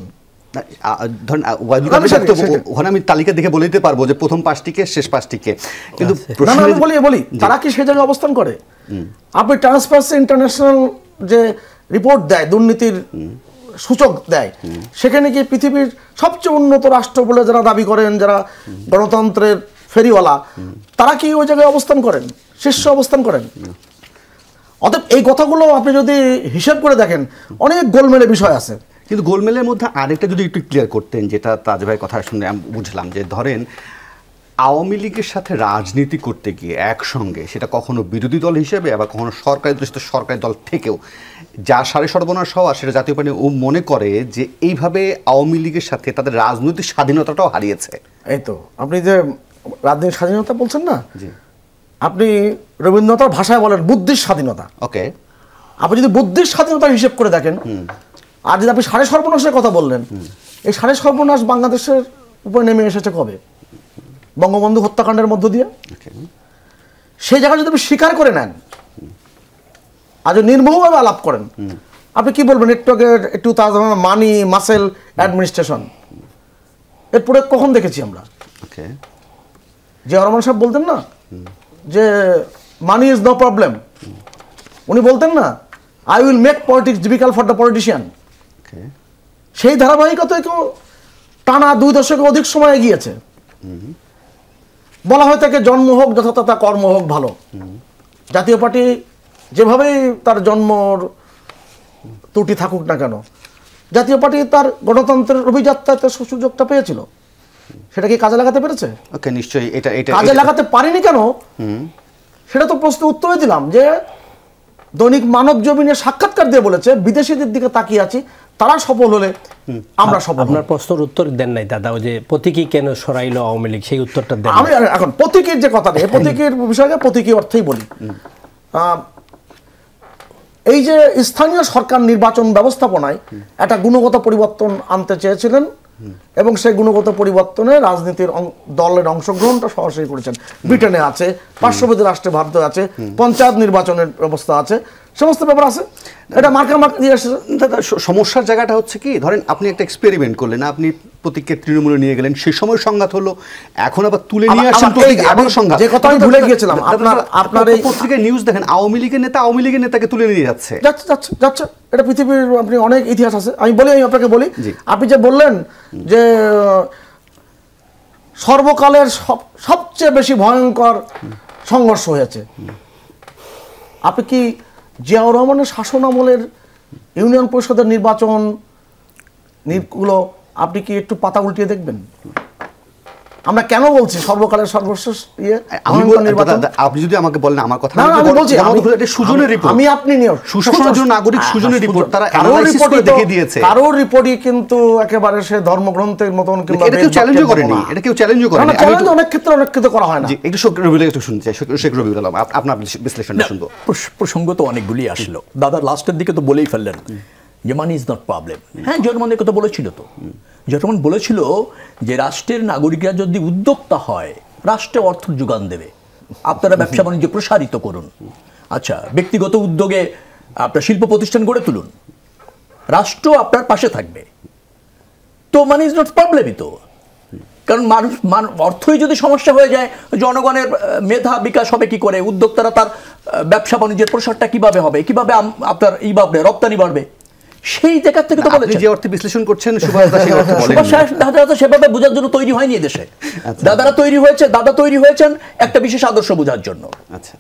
আমি তালিকা দেখে বলে দিতে পারবো যে প্রথম 5টিকে, শেষ 5টিকে, কিন্তু বলি তারা কি সে জায়গায় অবস্থান করে? আপনি ট্রান্সপারেন্সি ইন্টারন্যাশনাল যে রিপোর্ট দেয়, দুর্নীতির সূচক দেয়, সেখানে কি পৃথিবীর সবচেয়ে উন্নত রাষ্ট্র বলে যারা দাবি করেন, যারা গণতন্ত্রের ফেরিওয়ালা, তারা কি ওই জায়গায় অবস্থান করেন, শীর্ষ অবস্থান করেন? অতএব এই কথাগুলো আপনি যদি হিসাব করে দেখেন, অনেক গোলমেলে বিষয় আছে। কিন্তু গোলমেলের মধ্যে আরেকটা যদি একটু ক্লিয়ার করতেন, যেটা তাজ ভাইয়ের কথা শুনে আমি বুঝলাম, যে ধরেন আওয়ামী লীগের সাথে রাজনীতি করতে গিয়ে একসঙ্গে, সেটা কখনো বিরোধী দল হিসেবে, আবার কখনো সরকারি দল, সরকারি দল থেকেও যা সাড়ে সর্বনাশ হওয়া, সেটা জাতীয় পার্টি ও মনে করে যে এইভাবে আওয়ামী লীগের সাথে তাদের রাজনৈতিক স্বাধীনতাটাও হারিয়েছে। এই তো আপনি যে রাজনৈতিক স্বাধীনতা বলছেন না, আপনি রবীন্দ্রনাথের ভাষায় বলেন বুদ্ধির স্বাধীনতা। ওকে, আপনি যদি বুদ্ধির স্বাধীনতার হিসেব করে দেখেন, আর যদি আপনি সাড়ে সর্বনাশের কথা বললেন, এই সাড়ে সর্বনাশ বাংলাদেশের উপরে নেমে এসেছে কবে? বঙ্গবন্ধু হত্যাকাণ্ডের মধ্য দিয়ে। সেই জায়গায় যদি আপনি স্বীকার করে নেন, আজ নির্মমভাবে আলাপ করেন, আপনি কি বলবেন? একটু মানি, মাসেল, অ্যাডমিনিস্ট্রেশন, এর পরে কখন দেখেছি আমরা? যে রহমান সাহেব বলতেন না যে মানি ইজ নো প্রবলেম, উনি বলতেন না I will make politics difficult for the politician. সেই ধারাবাহিকতায় কেউ টানা 2 দশকের অধিক সময় এগিয়েছে। বলা হয়ে থাকে জন্ম হোক যথাতথা কর্ম হোক ভালো। জাতীয় পার্টি যেভাবেই তার জন্মর ত্রুটি থাকুক না কেন, জাতীয় পার্টি তার গণতন্ত্রের অভিযাত্রাতে সুযোগটা পেয়েছিল, সেটা কি কাজে লাগাতে পেরেছে? ওকে, নিশ্চয়ই এটা কাজে লাগাতে পারেনি কেন, সেটা তো প্রশ্ন উত্তরে দিলাম যে দৈনিক মানব জমিনে সাক্ষাৎকার দিয়ে বলেছে বিদেশিদের দিকে তাকিয়ে আছি, তারা সফল হলে আমরা সফল। আপনার প্রশ্নের উত্তর দেন নাই দাদা, ওই যে প্রতীকী কেন সরাইলো আওয়ামী লীগ, সেই উত্তরটা দেন। আমি এখন প্রতীকীর যে কথা নেই, প্রতীকীর বিষয়কে প্রতীকী অর্থেই বলি। এই যে স্থানীয় সরকার নির্বাচন ব্যবস্থাপনায় একটা গুণগত পরিবর্তন আনতে চেয়েছিলেন এবং সেই গুণগত পরিবর্তনে রাজনীতির দলের অংশগ্রহণটা সরাসরি করেছেন। ব্রিটেনে আছে, পার্শ্ববর্তী রাষ্ট্রে ভারতে আছে, পঞ্চায়েত নির্বাচনের ব্যবস্থা আছে, সমস্ত ব্যাপার আছে। এটা মার্কা দিয়ে আসছে। দাদা, সমস্যার জায়গাটা হচ্ছে কি, ধরেন আপনি একটা এক্সপেরিমেন্ট করলেন, আপনি প্রতীককে তৃণমূলে নিয়ে গেলেন, সে সময় সংঘাত হলো, এখন আবার তুলে নিয়ে আসছেন প্রতীক, আবার সংঘাত। যে কথা আমি ভুলে গিয়েছিলাম, আপনার এই পত্রিকায় নিউজ দেখেন, আওয়ামী লীগের নেতাকে তুলে নিয়ে যাচ্ছে। যাচ্ছে এটা পৃথিবীর আপনি অনেক ইতিহাস আছে। আমি আপনাকে বলি, আপনি যে বললেন যে সর্বকালের সবচেয়ে বেশি ভয়ঙ্কর সংঘর্ষ হয়েছে, আপনি কি জিয়াউর রহমানের শাসন আমলের ইউনিয়ন পরিষদের নির্বাচন গুলো আপনি কি একটু পাতা উল্টিয়ে দেখবেন? আমরা কেন বলছি সর্বকালের সর্বশেষ আপনি যদি আমাকে বলেন আমার কথা, আমি বলছি সুজনের রিপোর্ট, আমি আপনি নিয়ে সুশাসনের নাগরিক সুজনের রিপোর্ট, তারা অ্যানালাইসিস করে দেখে দিয়েছে। কারোর রিপোর্টই কিন্তু একেবারে সে ধর্মগ্রন্থের মতন কিংবা এটা কেউ চ্যালেঞ্জও করেনি, এটা কেউ চ্যালেঞ্জও করেনি। অনেক ক্ষেত্রে করা হয় না। একটু শেখ রবিউল একটু শুনছি, শেখ রবিউল আলম আপনার বিশ্লেষণটা শুনবো। প্রসঙ্গ তো অনেকগুলি আসলো, দাদা লাস্টের দিকে তো বলেই ফেললেন যে মানি ইজ নট প্রবলেম। হ্যাঁ, জনগণের কথা বলেছিল তো, জনগণ বলেছিল যে রাষ্ট্রের নাগরিকরা যদি উদ্যোক্তা হয় রাষ্ট্রে অর্থ যোগান দেবে, আপনারা ব্যবসা বাণিজ্য প্রসারিত করুন, আচ্ছা ব্যক্তিগত উদ্যোগে আপনার শিল্প প্রতিষ্ঠান গড়ে তুলুন, রাষ্ট্র আপনার পাশে থাকবে, তো মানি ইজ নট প্রবলেমই তো। কারণ অর্থই যদি সমস্যা হয়ে যায়, জনগণের মেধা বিকাশ হবে কি করে, উদ্যোক্তারা তার ব্যবসা বাণিজ্যের প্রসারটা কিভাবে হবে, কিভাবে আপনার বাড়বে, রপ্তানি বাড়বে, সেই জায়গা থেকে তো বলেছেন। যে অর্থে বিশ্লেষণ করছেন সুভাষ দাদা সেভাবে বোঝার জন্য তৈরি হয়নি দেশে। দাদারা তৈরি হয়েছে, দাদা তৈরি হয়েছেন একটা বিশেষ আদর্শ বোঝার জন্য। আচ্ছা,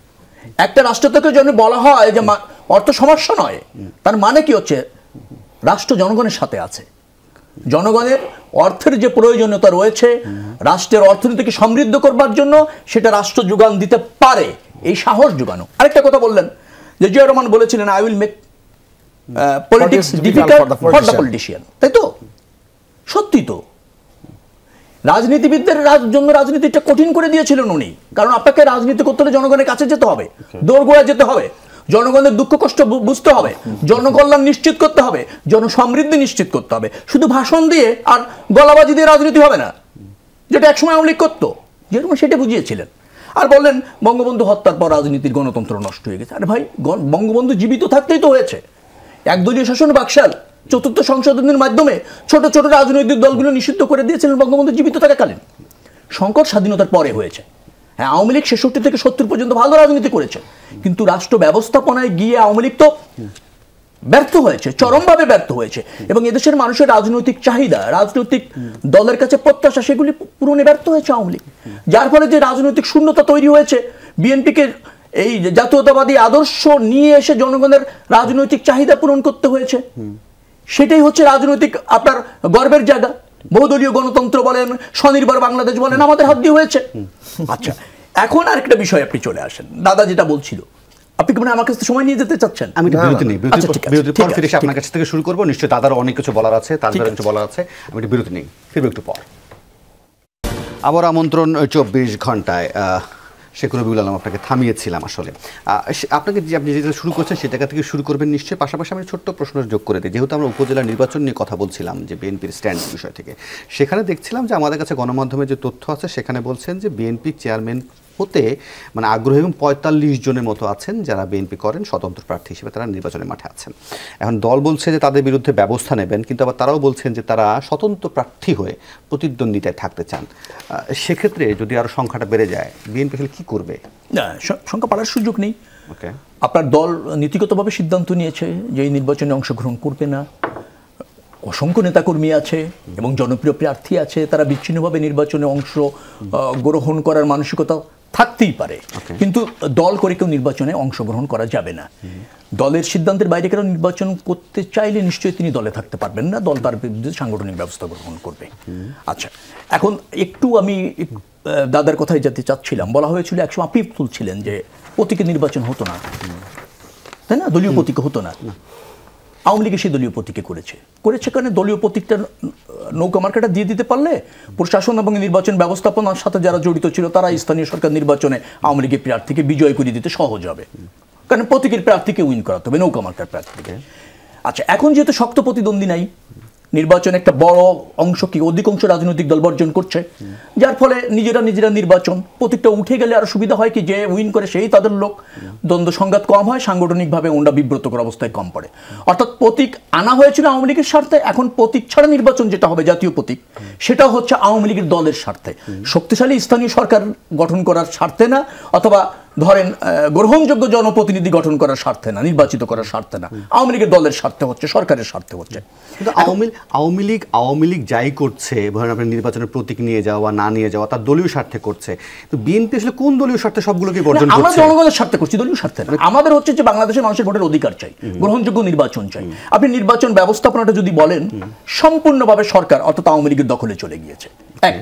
একটা রাষ্ট্র থেকে জন্য বলা হয় যে অর্থ সমস্যা নয়, তার মানে কি হচ্ছে রাষ্ট্র জনগণের সাথে আছে, জনগণের অর্থের যে প্রয়োজনীয়তা রয়েছে রাষ্ট্রের অর্থনীতিকে সমৃদ্ধ করবার জন্য সেটা রাষ্ট্র যোগান দিতে পারে, এই সাহস যোগানো। আরেকটা কথা বললেন যে জিয়া রহমান বলেছিলেন I will make politics difficult for the politician, তাই তো? সত্যি তো, রাজনীতিবিদদের জন্য রাজনীতিটা কঠিন করে দিয়েছিলেন উনি, কারণ আপনাকে রাজনীতি করতে হলে জনগণের কাছে যেতে হবে, দোরগোড়ায় যেতে হবে, জনগণের দুঃখ কষ্ট বুঝতে হবে, জনকল্যাণ নিশ্চিত করতে হবে, জনসমৃদ্ধি নিশ্চিত করতে হবে। শুধু ভাষণ দিয়ে আর গলাবাজি দিয়ে রাজনীতি হবে না, যেটা একসময় আওয়ামী লীগ করতো, যেরকম সেটা বুঝিয়েছিলেন। আর বললেন বঙ্গবন্ধু হত্যার পর রাজনীতির গণতন্ত্র নষ্ট হয়ে গেছে। আরে ভাই, বঙ্গবন্ধু জীবিত থাকতেই তো হয়েছে, একদলীয় শাসন বাকশাল চতুর্থ সংশোধনীর মাধ্যমে ছোট ছোট রাজনৈতিক দলগুলো নিষিদ্ধ করে দিয়েছিলেন বঙ্গবন্ধু জীবিত থাকাকালীন। সংকট স্বাধীনতার পরে হয়েছে। হ্যাঁ, আওয়ামী লীগ ৬৬ থেকে ৭০ পর্যন্ত ভালো রাজনীতি করেছে, কিন্তু রাষ্ট্র ব্যবস্থাপনায় গিয়ে আওয়ামী লীগ তো ব্যর্থ হয়েছে, চরমভাবে ব্যর্থ হয়েছে। এবং এদেশের মানুষের রাজনৈতিক চাহিদা, রাজনৈতিক দলের কাছে প্রত্যাশা, সেগুলি পূরণে ব্যর্থ হয়েছে আওয়ামী লীগ, যার ফলে যে রাজনৈতিক শূন্যতা তৈরি হয়েছে। বিএনপিকে এই জাতীয়তাবাদী আদর্শ নিয়ে এসে জনগণের রাজনৈতিক চাহিদা পূরণ করতে হয়েছে, সেটাই হচ্ছে রাজনৈতিক আপনার গর্বের জায়গা। বহুদলীয় গণতন্ত্র বলেন, স্বনির্ভর বাংলাদেশ বলেন, আমাদের হাত দিয়ে হয়েছে। আচ্ছা, এখন আরেকটা বিষয় আপনি চলে আসেন, দাদা যেটা বলছিল, আপনি কি মানে আমার কাছে সময় নিয়ে যেতে চাচ্ছেন? আমি বিরতি নেই, বিরতির পর ফিরে এসে আপনার কাছ থেকে শুরু করবো। নিশ্চয়ই দাদার অনেক কিছু বলার আছে, তার কিছু বলার আছে, আমি একটু বিরতি নেই, ফিরবো একটু পর। আবার আমন্ত্রণ ২৪ ঘন্টায়। শেখ রবিউল আলম, আপনাকে থামিয়েছিলাম আসলে। আপনাকে যে আপনি যেটা শুরু করছেন সেটা থেকে শুরু করবেন নিশ্চয়ই। পাশাপাশি আমি ছোট্ট প্রশ্ন যোগ করে দিই, যেহেতু আমরা উপজেলা নির্বাচন নিয়ে কথা বলছিলাম, যে বিএনপির স্ট্যান্ড বিষয় থেকে, সেখানে দেখছিলাম যে আমাদের কাছে গণমাধ্যমে যে তথ্য আছে সেখানে বলছেন যে বিএনপি চেয়ারম্যান হতে মানে আগ্রহী এবং ৪৫ জনের মতো আছেন যারা বিএনপি করেন স্বতন্ত্র প্রার্থী হিসেবে, তারা নির্বাচনের মাঠে আছেন। এখন দল বলছে যে তাদের বিরুদ্ধে ব্যবস্থা নেবেন, কিন্তু আবার তারাও বলছেন যে তারা স্বতন্ত্র প্রার্থী হয়ে প্রতিদ্বন্দ্বিতায় থাকতে চান। সেক্ষেত্রে যদি আরও সংখ্যাটা বেড়ে যায়, বিএনপি কি করবে? না, সংখ্যা বাড়ার সুযোগ নেই। ওকে, আপনার দল নীতিগতভাবে সিদ্ধান্ত নিয়েছে যে এই নির্বাচনে অংশগ্রহণ করবে না। অসংখ্য নেতাকর্মী আছে এবং জনপ্রিয় প্রার্থী আছে, তারা বিচ্ছিন্নভাবে নির্বাচনে অংশ গ্রহণ করার মানসিকতা থাকতেই পারে, কিন্তু দল করে কেউ নির্বাচনে অংশগ্রহণ করা যাবে না। দলের সিদ্ধান্তের বাইরে কেউ নির্বাচন করতে চাইলে নিশ্চয়ই তিনি দলে থাকতে পারবেন না, দল তার বিরুদ্ধে সাংগঠনিক ব্যবস্থা গ্রহণ করবে। আচ্ছা, এখন একটু আমি দাদার কথায় যেতে চাচ্ছিলাম। বলা হয়েছিল একসময় আপনি তুলছিলেন যে প্রতীকে নির্বাচন হতো না, তাই না? দলীয় প্রতীকে হতো না। আওয়ামী লীগ সেই দলীয় প্রতীকে করেছে কারণে দলীয় প্রতীকটা নৌকা মার্কাটা দিয়ে দিতে পারলে প্রশাসন এবং নির্বাচন ব্যবস্থাপনার সাথে যারা জড়িত ছিল তারা স্থানীয় সরকার নির্বাচনে আওয়ামী লীগের প্রার্থীকে বিজয় করে দিতে সহজ হবে, কারণ প্রতীকের প্রার্থীকে উইন করাতে হবে, নৌকা মার্কার প্রার্থীকে। আচ্ছা, এখন যেহেতু শক্ত প্রতিদ্বন্দ্বী নাই, নির্বাচনে একটা বড় অংশ কি অধিকাংশ রাজনৈতিক দল বর্জন করছে, যার ফলে নিজেরা নির্বাচন প্রতীকটা উঠে গেলে আরো সুবিধা হয় কি, যে উইন করে সেই তাদের লোক, দ্বন্দ্ব সংঘাত কম হয়, সাংগঠনিকভাবে ওনরা বিব্রতকর অবস্থায় কম পড়ে। অর্থাৎ প্রতীক আনা হয়েছিল আওয়ামী লীগের স্বার্থে, এখন প্রতীক ছাড়া নির্বাচন যেটা হবে জাতীয় প্রতীক, সেটা হচ্ছে আওয়ামী লীগের দলের স্বার্থে, শক্তিশালী স্থানীয় সরকার গঠন করার স্বার্থে না, অথবা ধরেন গ্রহণযোগ্য জনপ্রতিনিধি গঠন করার স্বার্থে না, নির্বাচিত করার স্বার্থে না, আওয়ামী লীগের দলের স্বার্থে হচ্ছে, সরকারের স্বার্থে হচ্ছে। কিন্তু আওয়ামী লীগ যাই করছে, ধরেন আপনার নির্বাচনের প্রতীক নিয়ে যাওয়া বা না নিয়ে যাওয়া, তার দলীয় স্বার্থে করছে। তো বিএনপি আসলে কোন দলীয় স্বার্থে সবগুলোকে বর্জন করছে? আমরা জনগণের স্বার্থে করছি, দলীয় স্বার্থে না। আমাদের হচ্ছে যে বাংলাদেশের মানুষের ভোটের অধিকার চাই, গ্রহণযোগ্য নির্বাচন চাই। আপনি নির্বাচন ব্যবস্থাপনাটা যদি বলেন, সম্পূর্ণভাবে সরকার অর্থাৎ আওয়ামী লীগের দখলে চলে গিয়েছে। এক,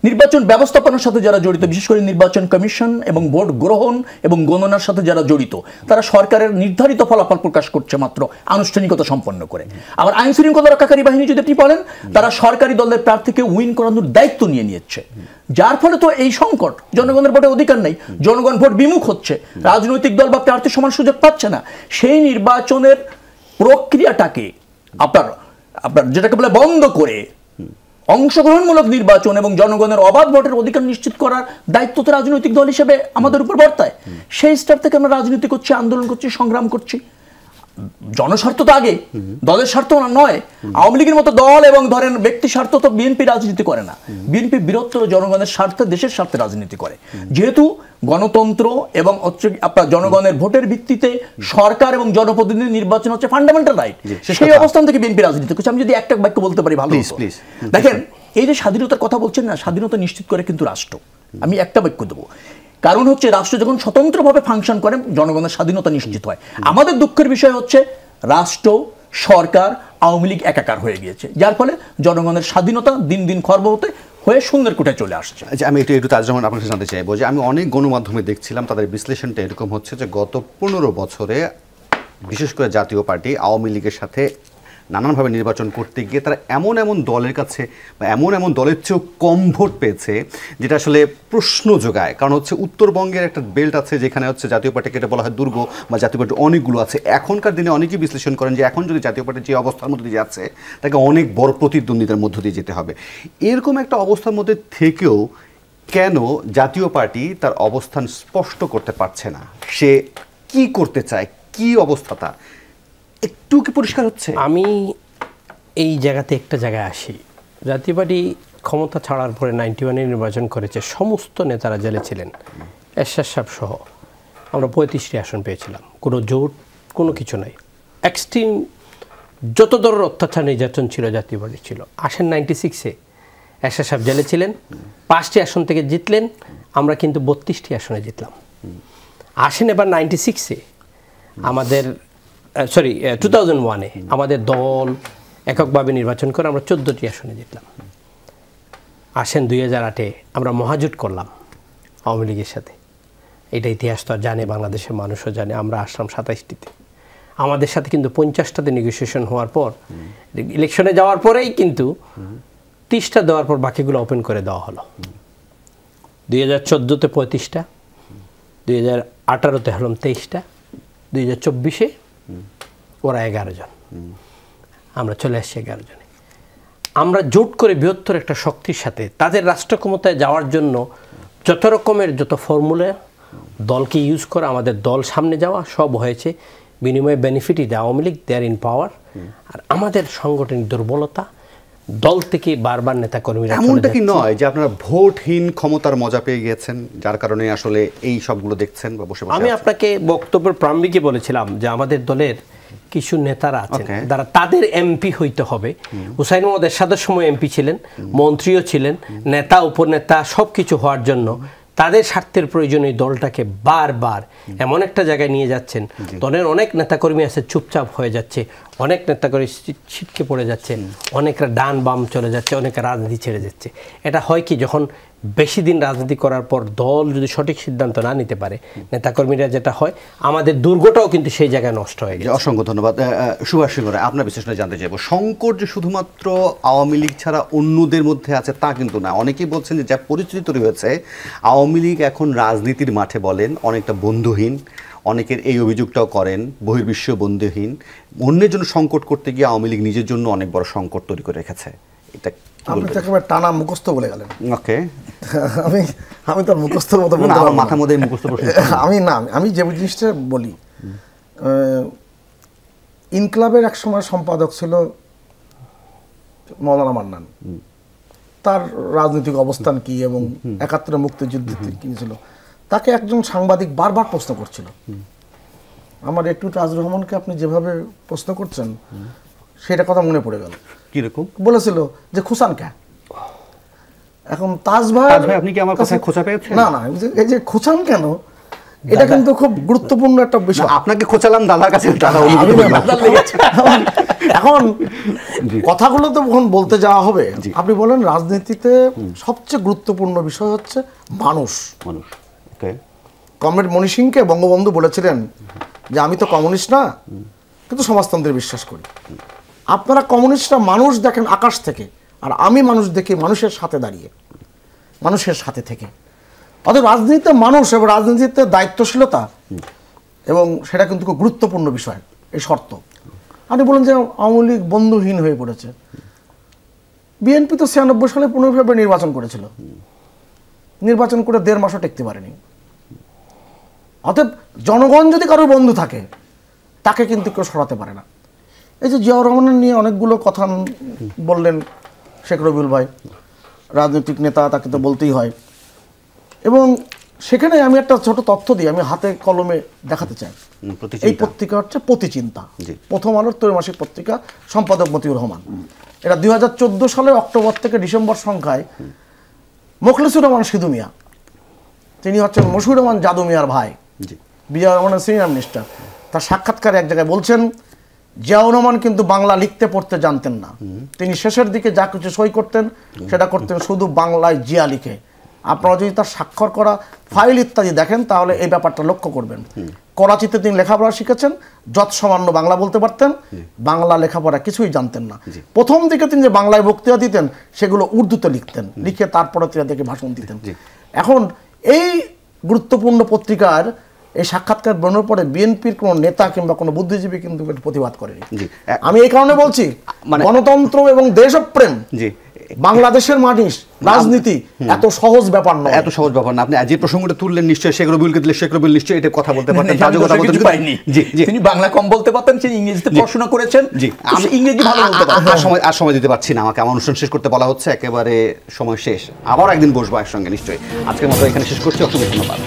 নির্বাচন ব্যবস্থাপনার সাথে যারা জড়িত, বিশেষ করে নির্বাচন কমিশন এবং ভোট গ্রহণ এবং গণনার সাথে যারা জড়িত, তারা সরকারের নির্ধারিত ফলাফল প্রকাশ করছে মাত্র আনুষ্ঠানিকতা সম্পন্ন করে। আবার আইন শৃঙ্খলা রক্ষাকারী বাহিনী যদি আপনি বলেন, তারা সরকারি দলের প্রার্থীকে উইন করানোর দায়িত্ব নিয়ে নিচ্ছে, যার ফলে তো এই সংকট, জনগণের ভোটে অধিকার নেই, জনগণ ভোট বিমুখ হচ্ছে, রাজনৈতিক দল বা প্রার্থী সমান সুযোগ পাচ্ছে না। সেই নির্বাচনের প্রক্রিয়াটাকে আপনার যেটাকে বলে বন্ধ করে অংশগ্রহণমূলক নির্বাচন এবং জনগণের অবাধ ভোটের অধিকার নিশ্চিত করার দায়িত্ব তো রাজনৈতিক দল হিসেবে আমাদের উপর বর্তায়। সেই স্তর থেকে আমরা রাজনীতি করছি, আন্দোলন করছি, সংগ্রাম করছি। জনস্বার্থ তো আগে, দলের স্বার্থ নয়। আওয়ামী লীগের মতো দল এবং ধরেন ব্যক্তি স্বার্থ তো বিএনপি রাজনীতি করে না। বিএনপি বৃহত্তর জনগণের স্বার্থে, দেশের স্বার্থে রাজনীতি করে। যেহেতু গণতন্ত্র এবং আপনার জনগণের ভোটের ভিত্তিতে সরকার এবং জনপ্রতিনিধি নির্বাচন হচ্ছে ফান্ডামেন্টাল রাইট, সেই অবস্থান থেকে বিএনপি রাজনীতি করছে। আমি যদি একটা বাক্য বলতে পারি ভালো। দেখেন, এই যে স্বাধীনতার কথা বলছেন না, স্বাধীনতা নিশ্চিত করে কিন্তু রাষ্ট্র। আমি একটা বাক্য দেবো, কারণ হচ্ছে রাষ্ট্র যখন স্বতন্ত্রভাবে ফাংশন করে, জনগণের স্বাধীনতা নিশ্চিত হয়। আমাদের দুঃখের বিষয় হচ্ছে রাষ্ট্র, সরকার, আওয়ামী লীগ একাকার হয়ে গিয়েছে, যার ফলে জনগণের স্বাধীনতা দিন দিন খর্ব হয়ে সুন্দর কোটায় চলে আসছে। আচ্ছা, আমি একটু তাজরহমান আপনার কাছে জানতে চাইবো যে আমি অনেক গণমাধ্যমে দেখছিলাম, তাদের বিশ্লেষণটা এরকম হচ্ছে যে গত 15 বছরে বিশেষ করে জাতীয় পার্টি আওয়ামী লীগের সাথে নানানভাবে নির্বাচন করতে গিয়ে তারা এমন দলের কাছে বা এমন দলের চেয়েও কম ভোট পেয়েছে, যেটা আসলে প্রশ্ন যোগায়। কারণ হচ্ছে উত্তরবঙ্গের একটা বেল্ট আছে যেখানে হচ্ছে জাতীয় পার্টিকে এটা বলা হয় দুর্গ, বা জাতীয় পার্টি অনেকগুলো আছে। এখনকার দিনে অনেকেই বিশ্লেষণ করেন যে এখন যদি জাতীয় পার্টি যে অবস্থার মধ্যে দিয়ে যাচ্ছে, তাকে অনেক বড় প্রতিদ্বন্দ্বিতার মধ্য দিয়ে যেতে হবে। এরকম একটা অবস্থার মধ্যে থেকেও কেন জাতীয় পার্টি তার অবস্থান স্পষ্ট করতে পারছে না? সে কি করতে চায়, কি অবস্থাটা একটু কি পরিষ্কার হচ্ছে? আমি এই জায়গাতে একটা জায়গায় আসি। জাতীয় পার্টি ক্ষমতা ছাড়ার পরে 91-এ নির্বাচন করেছে, সমস্ত নেতারা জেলে ছিলেন, এরশাদ সাহেব সহ। আমরা 35টি আসন পেয়েছিলাম, কোনো জোট, কোনো কিছু নাই। এক্সট্রিম যত ধরনের অত্যাচার নির্যাতন ছিল জাতীয় পার্টি ছিল। আসেন 96-এ, এরশাদ সাহেব জেলে ছিলেন, 5টি আসন থেকে জিতলেন, আমরা কিন্তু 32টি আসনে জিতলাম। আসেন এবার 96-এ, আমাদের 2001-এ আমাদের দল এককভাবে নির্বাচন করে আমরা 14টি আসনে জিতলাম। আসেন 2008-এ আমরা মহাজোট করলাম আওয়ামী লীগের সাথে। এটা ইতিহাস তো জানে, বাংলাদেশের মানুষও জানে। আমরা আসলাম 27টিতে, আমাদের সাথে কিন্তু 50টাতে নেগোসিয়েশন হওয়ার পর, ইলেকশনে যাওয়ার পরেই কিন্তু 30টা দেওয়ার পর বাকিগুলো ওপেন করে দেওয়া হলো। 2014-তে 35টা, 2018-তে হলাম 23টা, 2024-এ ওরা 11 জন, আমরা চলে আসছি 11 জনে। আমরা জোট করে বৃহত্তর একটা শক্তির সাথে তাদের রাষ্ট্র ক্ষমতায় যাওয়ার জন্য যত রকমের যত ফর্মুলা, দলকে ইউজ করা, আমাদের দল সামনে যাওয়া, সব হয়েছে। বিনিময়ে বেনিফিটই দেয় Awami League, they're in power. আর আমাদের সাংগঠনিক দুর্বলতা, দল থেকে বারবার নেতা কর্মীরা। এমনটা কি নয় যে আপনারা ভোটহীন ক্ষমতার মজা পেয়ে গিয়েছেন, যার কারণে আসলে এই সবগুলো দেখছেন বা বসে বসে? আমি আপনাকে বক্তব্যের প্রারম্ভিকে বলেছিলাম যে আমাদের দলের কিছু নেতারা আছেন যারা তাদের এমপি হইতে হবে। হুসাইন মোহাম্মদ এরশাদের সময় এমপি ছিলেন, মন্ত্রীও ছিলেন, নেতা উপনেতা সব কিছু হওয়ার জন্য তাদের স্বার্থের প্রয়োজনে দলটাকে বারবার এমন একটা জায়গায় নিয়ে যাচ্ছেন, দলের অনেক নেতাকর্মী আছে চুপচাপ হয়ে যাচ্ছে, অনেক নেতাকর্মী ছিটকে পড়ে যাচ্ছে, অনেকরা ডান বাম চলে যাচ্ছে, অনেকে রাজনীতি ছেড়ে যাচ্ছে। এটা হয় কি, যখন বেশি দিন রাজনীতি করার পর দল যদি সঠিক সিদ্ধান্ত না নিতে পারে, নেতাকর্মীরা যেটা হয়, আমাদের দুর্গটাও কিন্তু সেই জায়গায় নষ্ট হয়ে গেছে। অসংখ্য ধন্যবাদ। সুভাষ সিংহ রায়, আপনার বিশ্লেষণে জানতে চাইবো, সংকট যে শুধুমাত্র আওয়ামী লীগ ছাড়া অন্যদের মধ্যে আছে তা কিন্তু না। অনেকেই বলছেন যে যা পরিস্থিতি তৈরি হয়েছে, আওয়ামী লীগ এখন রাজনীতির মাঠে বলেন অনেকটা বন্ধুহীন, অনেকের এই অভিযোগটাও করেন বহির্বিশ্ব বন্ধুহীন। অন্যের জন্য সংকট করতে গিয়ে আওয়ামী লীগ নিজের জন্য অনেক বড় সংকট তৈরি করে রেখেছে। এটা আপনি তো একেবারে টানা মুখস্থ বলে গেলেন। ওকে, আমি তো মুখস্থ মতো বলতে পারবো না, মাথার মধ্যে মুখস্থ প্রশ্ন আমি যে জিনিসটা বলি, ইনকলাবের এক সময় সম্পাদক ছিল মৌলানা মান্নান। তার রাজনৈতিক অবস্থান কি এবং ৭১ মুক্তিযুদ্ধ কি ছিল, তাকে একজন সাংবাদিক বারবার প্রশ্ন করছিল। আমার একটু তাজুর রহমানকে আপনি যেভাবে প্রশ্ন করছেন সেটা কথা মনে পড়ে গেল। কিরকম বলেছিল যে খুসান কে, এখন তাজ ভাই আপনি কি আমার কথায় খোঁচা পেয়েছেন? না না, এই যে খুসান কেন, এটা কিন্তু খুব গুরুত্বপূর্ণ একটা বিষয়। আপনাকে খোঁচালাম দাদার কাছে, এখন কথাগুলো তো যখন বলতে যাওয়া হবে, আপনি বলেন রাজনীতিতে সবচেয়ে গুরুত্বপূর্ণ বিষয় হচ্ছে মানুষ। কমরেড মনি সিংকে বঙ্গবন্ধু বলেছিলেন যে আমি তো কমিউনিস্ট না, কিন্তু সমাজতন্ত্রে বিশ্বাস করি। আপনারা কমিউনিস্টরা মানুষ দেখেন আকাশ থেকে, আর আমি মানুষ দেখি মানুষের সাথে দাঁড়িয়ে, মানুষের সাথে থেকে। অতএব রাজনীতিতে মানুষ এবং রাজনীতিতে দায়িত্বশীলতা, এবং সেটা কিন্তু খুব গুরুত্বপূর্ণ বিষয়, এই শর্ত। আপনি বলেন যে আওয়ামী লীগ বন্ধুহীন হয়ে পড়েছে। বিএনপি তো ৯৬ সালে ১৫ ফেব্রুয়ারি নির্বাচন করেছিল, নির্বাচন করে ১.৫ মাসও টেকতে পারেনি। অতএব জনগণ যদি কারোর বন্ধু থাকে, তাকে কিন্তু কেউ সরাতে পারে না। এই যে জিয়াউর রহমানের নিয়ে অনেকগুলো কথা বললেন শেখ রবিউল ভাই, রাজনৈতিক নেতা, তাকে তো বলতেই হয়। এবং সেখানে আমি একটা ছোট তথ্য দিই, আমি হাতে কলমে দেখাতে চাই। এই পত্রিকা হচ্ছে প্রতিচিন্তা, প্রথম আলোর ত্রৈমাসিক পত্রিকা, সম্পাদক মতিউর রহমান। এটা ২০১৪ সালের অক্টোবর থেকে ডিসেম্বর সংখ্যায় মোখলেসুর রহমান সিধু মিয়া, তিনি হচ্ছেন মশিউর রহমান জাদু মিয়ার ভাই, জিয়াউর রহমানের সিনিয়র মিনিস্টার। তার সাক্ষাৎকারে এক জায়গায় বলছেন, জিয়াউর রহমান কিন্তু বাংলা লিখতে পড়তে জানতেন না, তিনি শেষের দিকে যা কিছু সই করতেন সেটা করতেন শুধু বাংলায় জিয়া লিখে। আপনারা যদি তার স্বাক্ষর করা ফাইল ইত্যাদি দেখেন তাহলে এই ব্যাপারটা লক্ষ্য করবেন। করাচিতে তিনি লেখাপড়া শিখেছেন, যত সামান্য বাংলা বলতে পারতেন, বাংলা লেখাপড়া কিছুই জানতেন না। প্রথম দিকে তিনি যে বাংলায় বক্তৃতা দিতেন সেগুলো উর্দুতে লিখতেন, লিখে তারপরে তিনি দেখে ভাষণ দিতেন। এখন এই গুরুত্বপূর্ণ পত্রিকার এই সাক্ষাৎকার বেরোনোর পরে বিএনপির কোনো নেতা কিংবা কোনো বুদ্ধিজীবী কিন্তু প্রতিবাদ করেনি। আমি এই কারণে বলছি, গণতন্ত্র এবং দেশপ্রেম, বাংলাদেশের মানুষ, রাজনীতি এত সহজ ব্যাপার না, এত সহজ ব্যাপার না। আপনি যে প্রসঙ্গটা তুললেন, নিশ্চয়ই শেখ রবিউলকে দিলে শেখ রবিউল নিশ্চয়ই এটা কথা বলতে পারতেন, তিনি বাংলা কম বলতে পারতেন, তিনি ইংরেজিতে পড়াশোনা করেছেন। জি, আমি ইংরেজি ভালো বলতে পারতাম। আর সময় দিতে পারছি না, আমাকে আমার অনুষ্ঠান শেষ করতে বলা হচ্ছে, একেবারে সময় শেষ। আবার একদিন বসবো একসঙ্গে নিশ্চয়ই। আজকের মতো এখানে শেষ করছি, অসংখ্য ধন্যবাদ।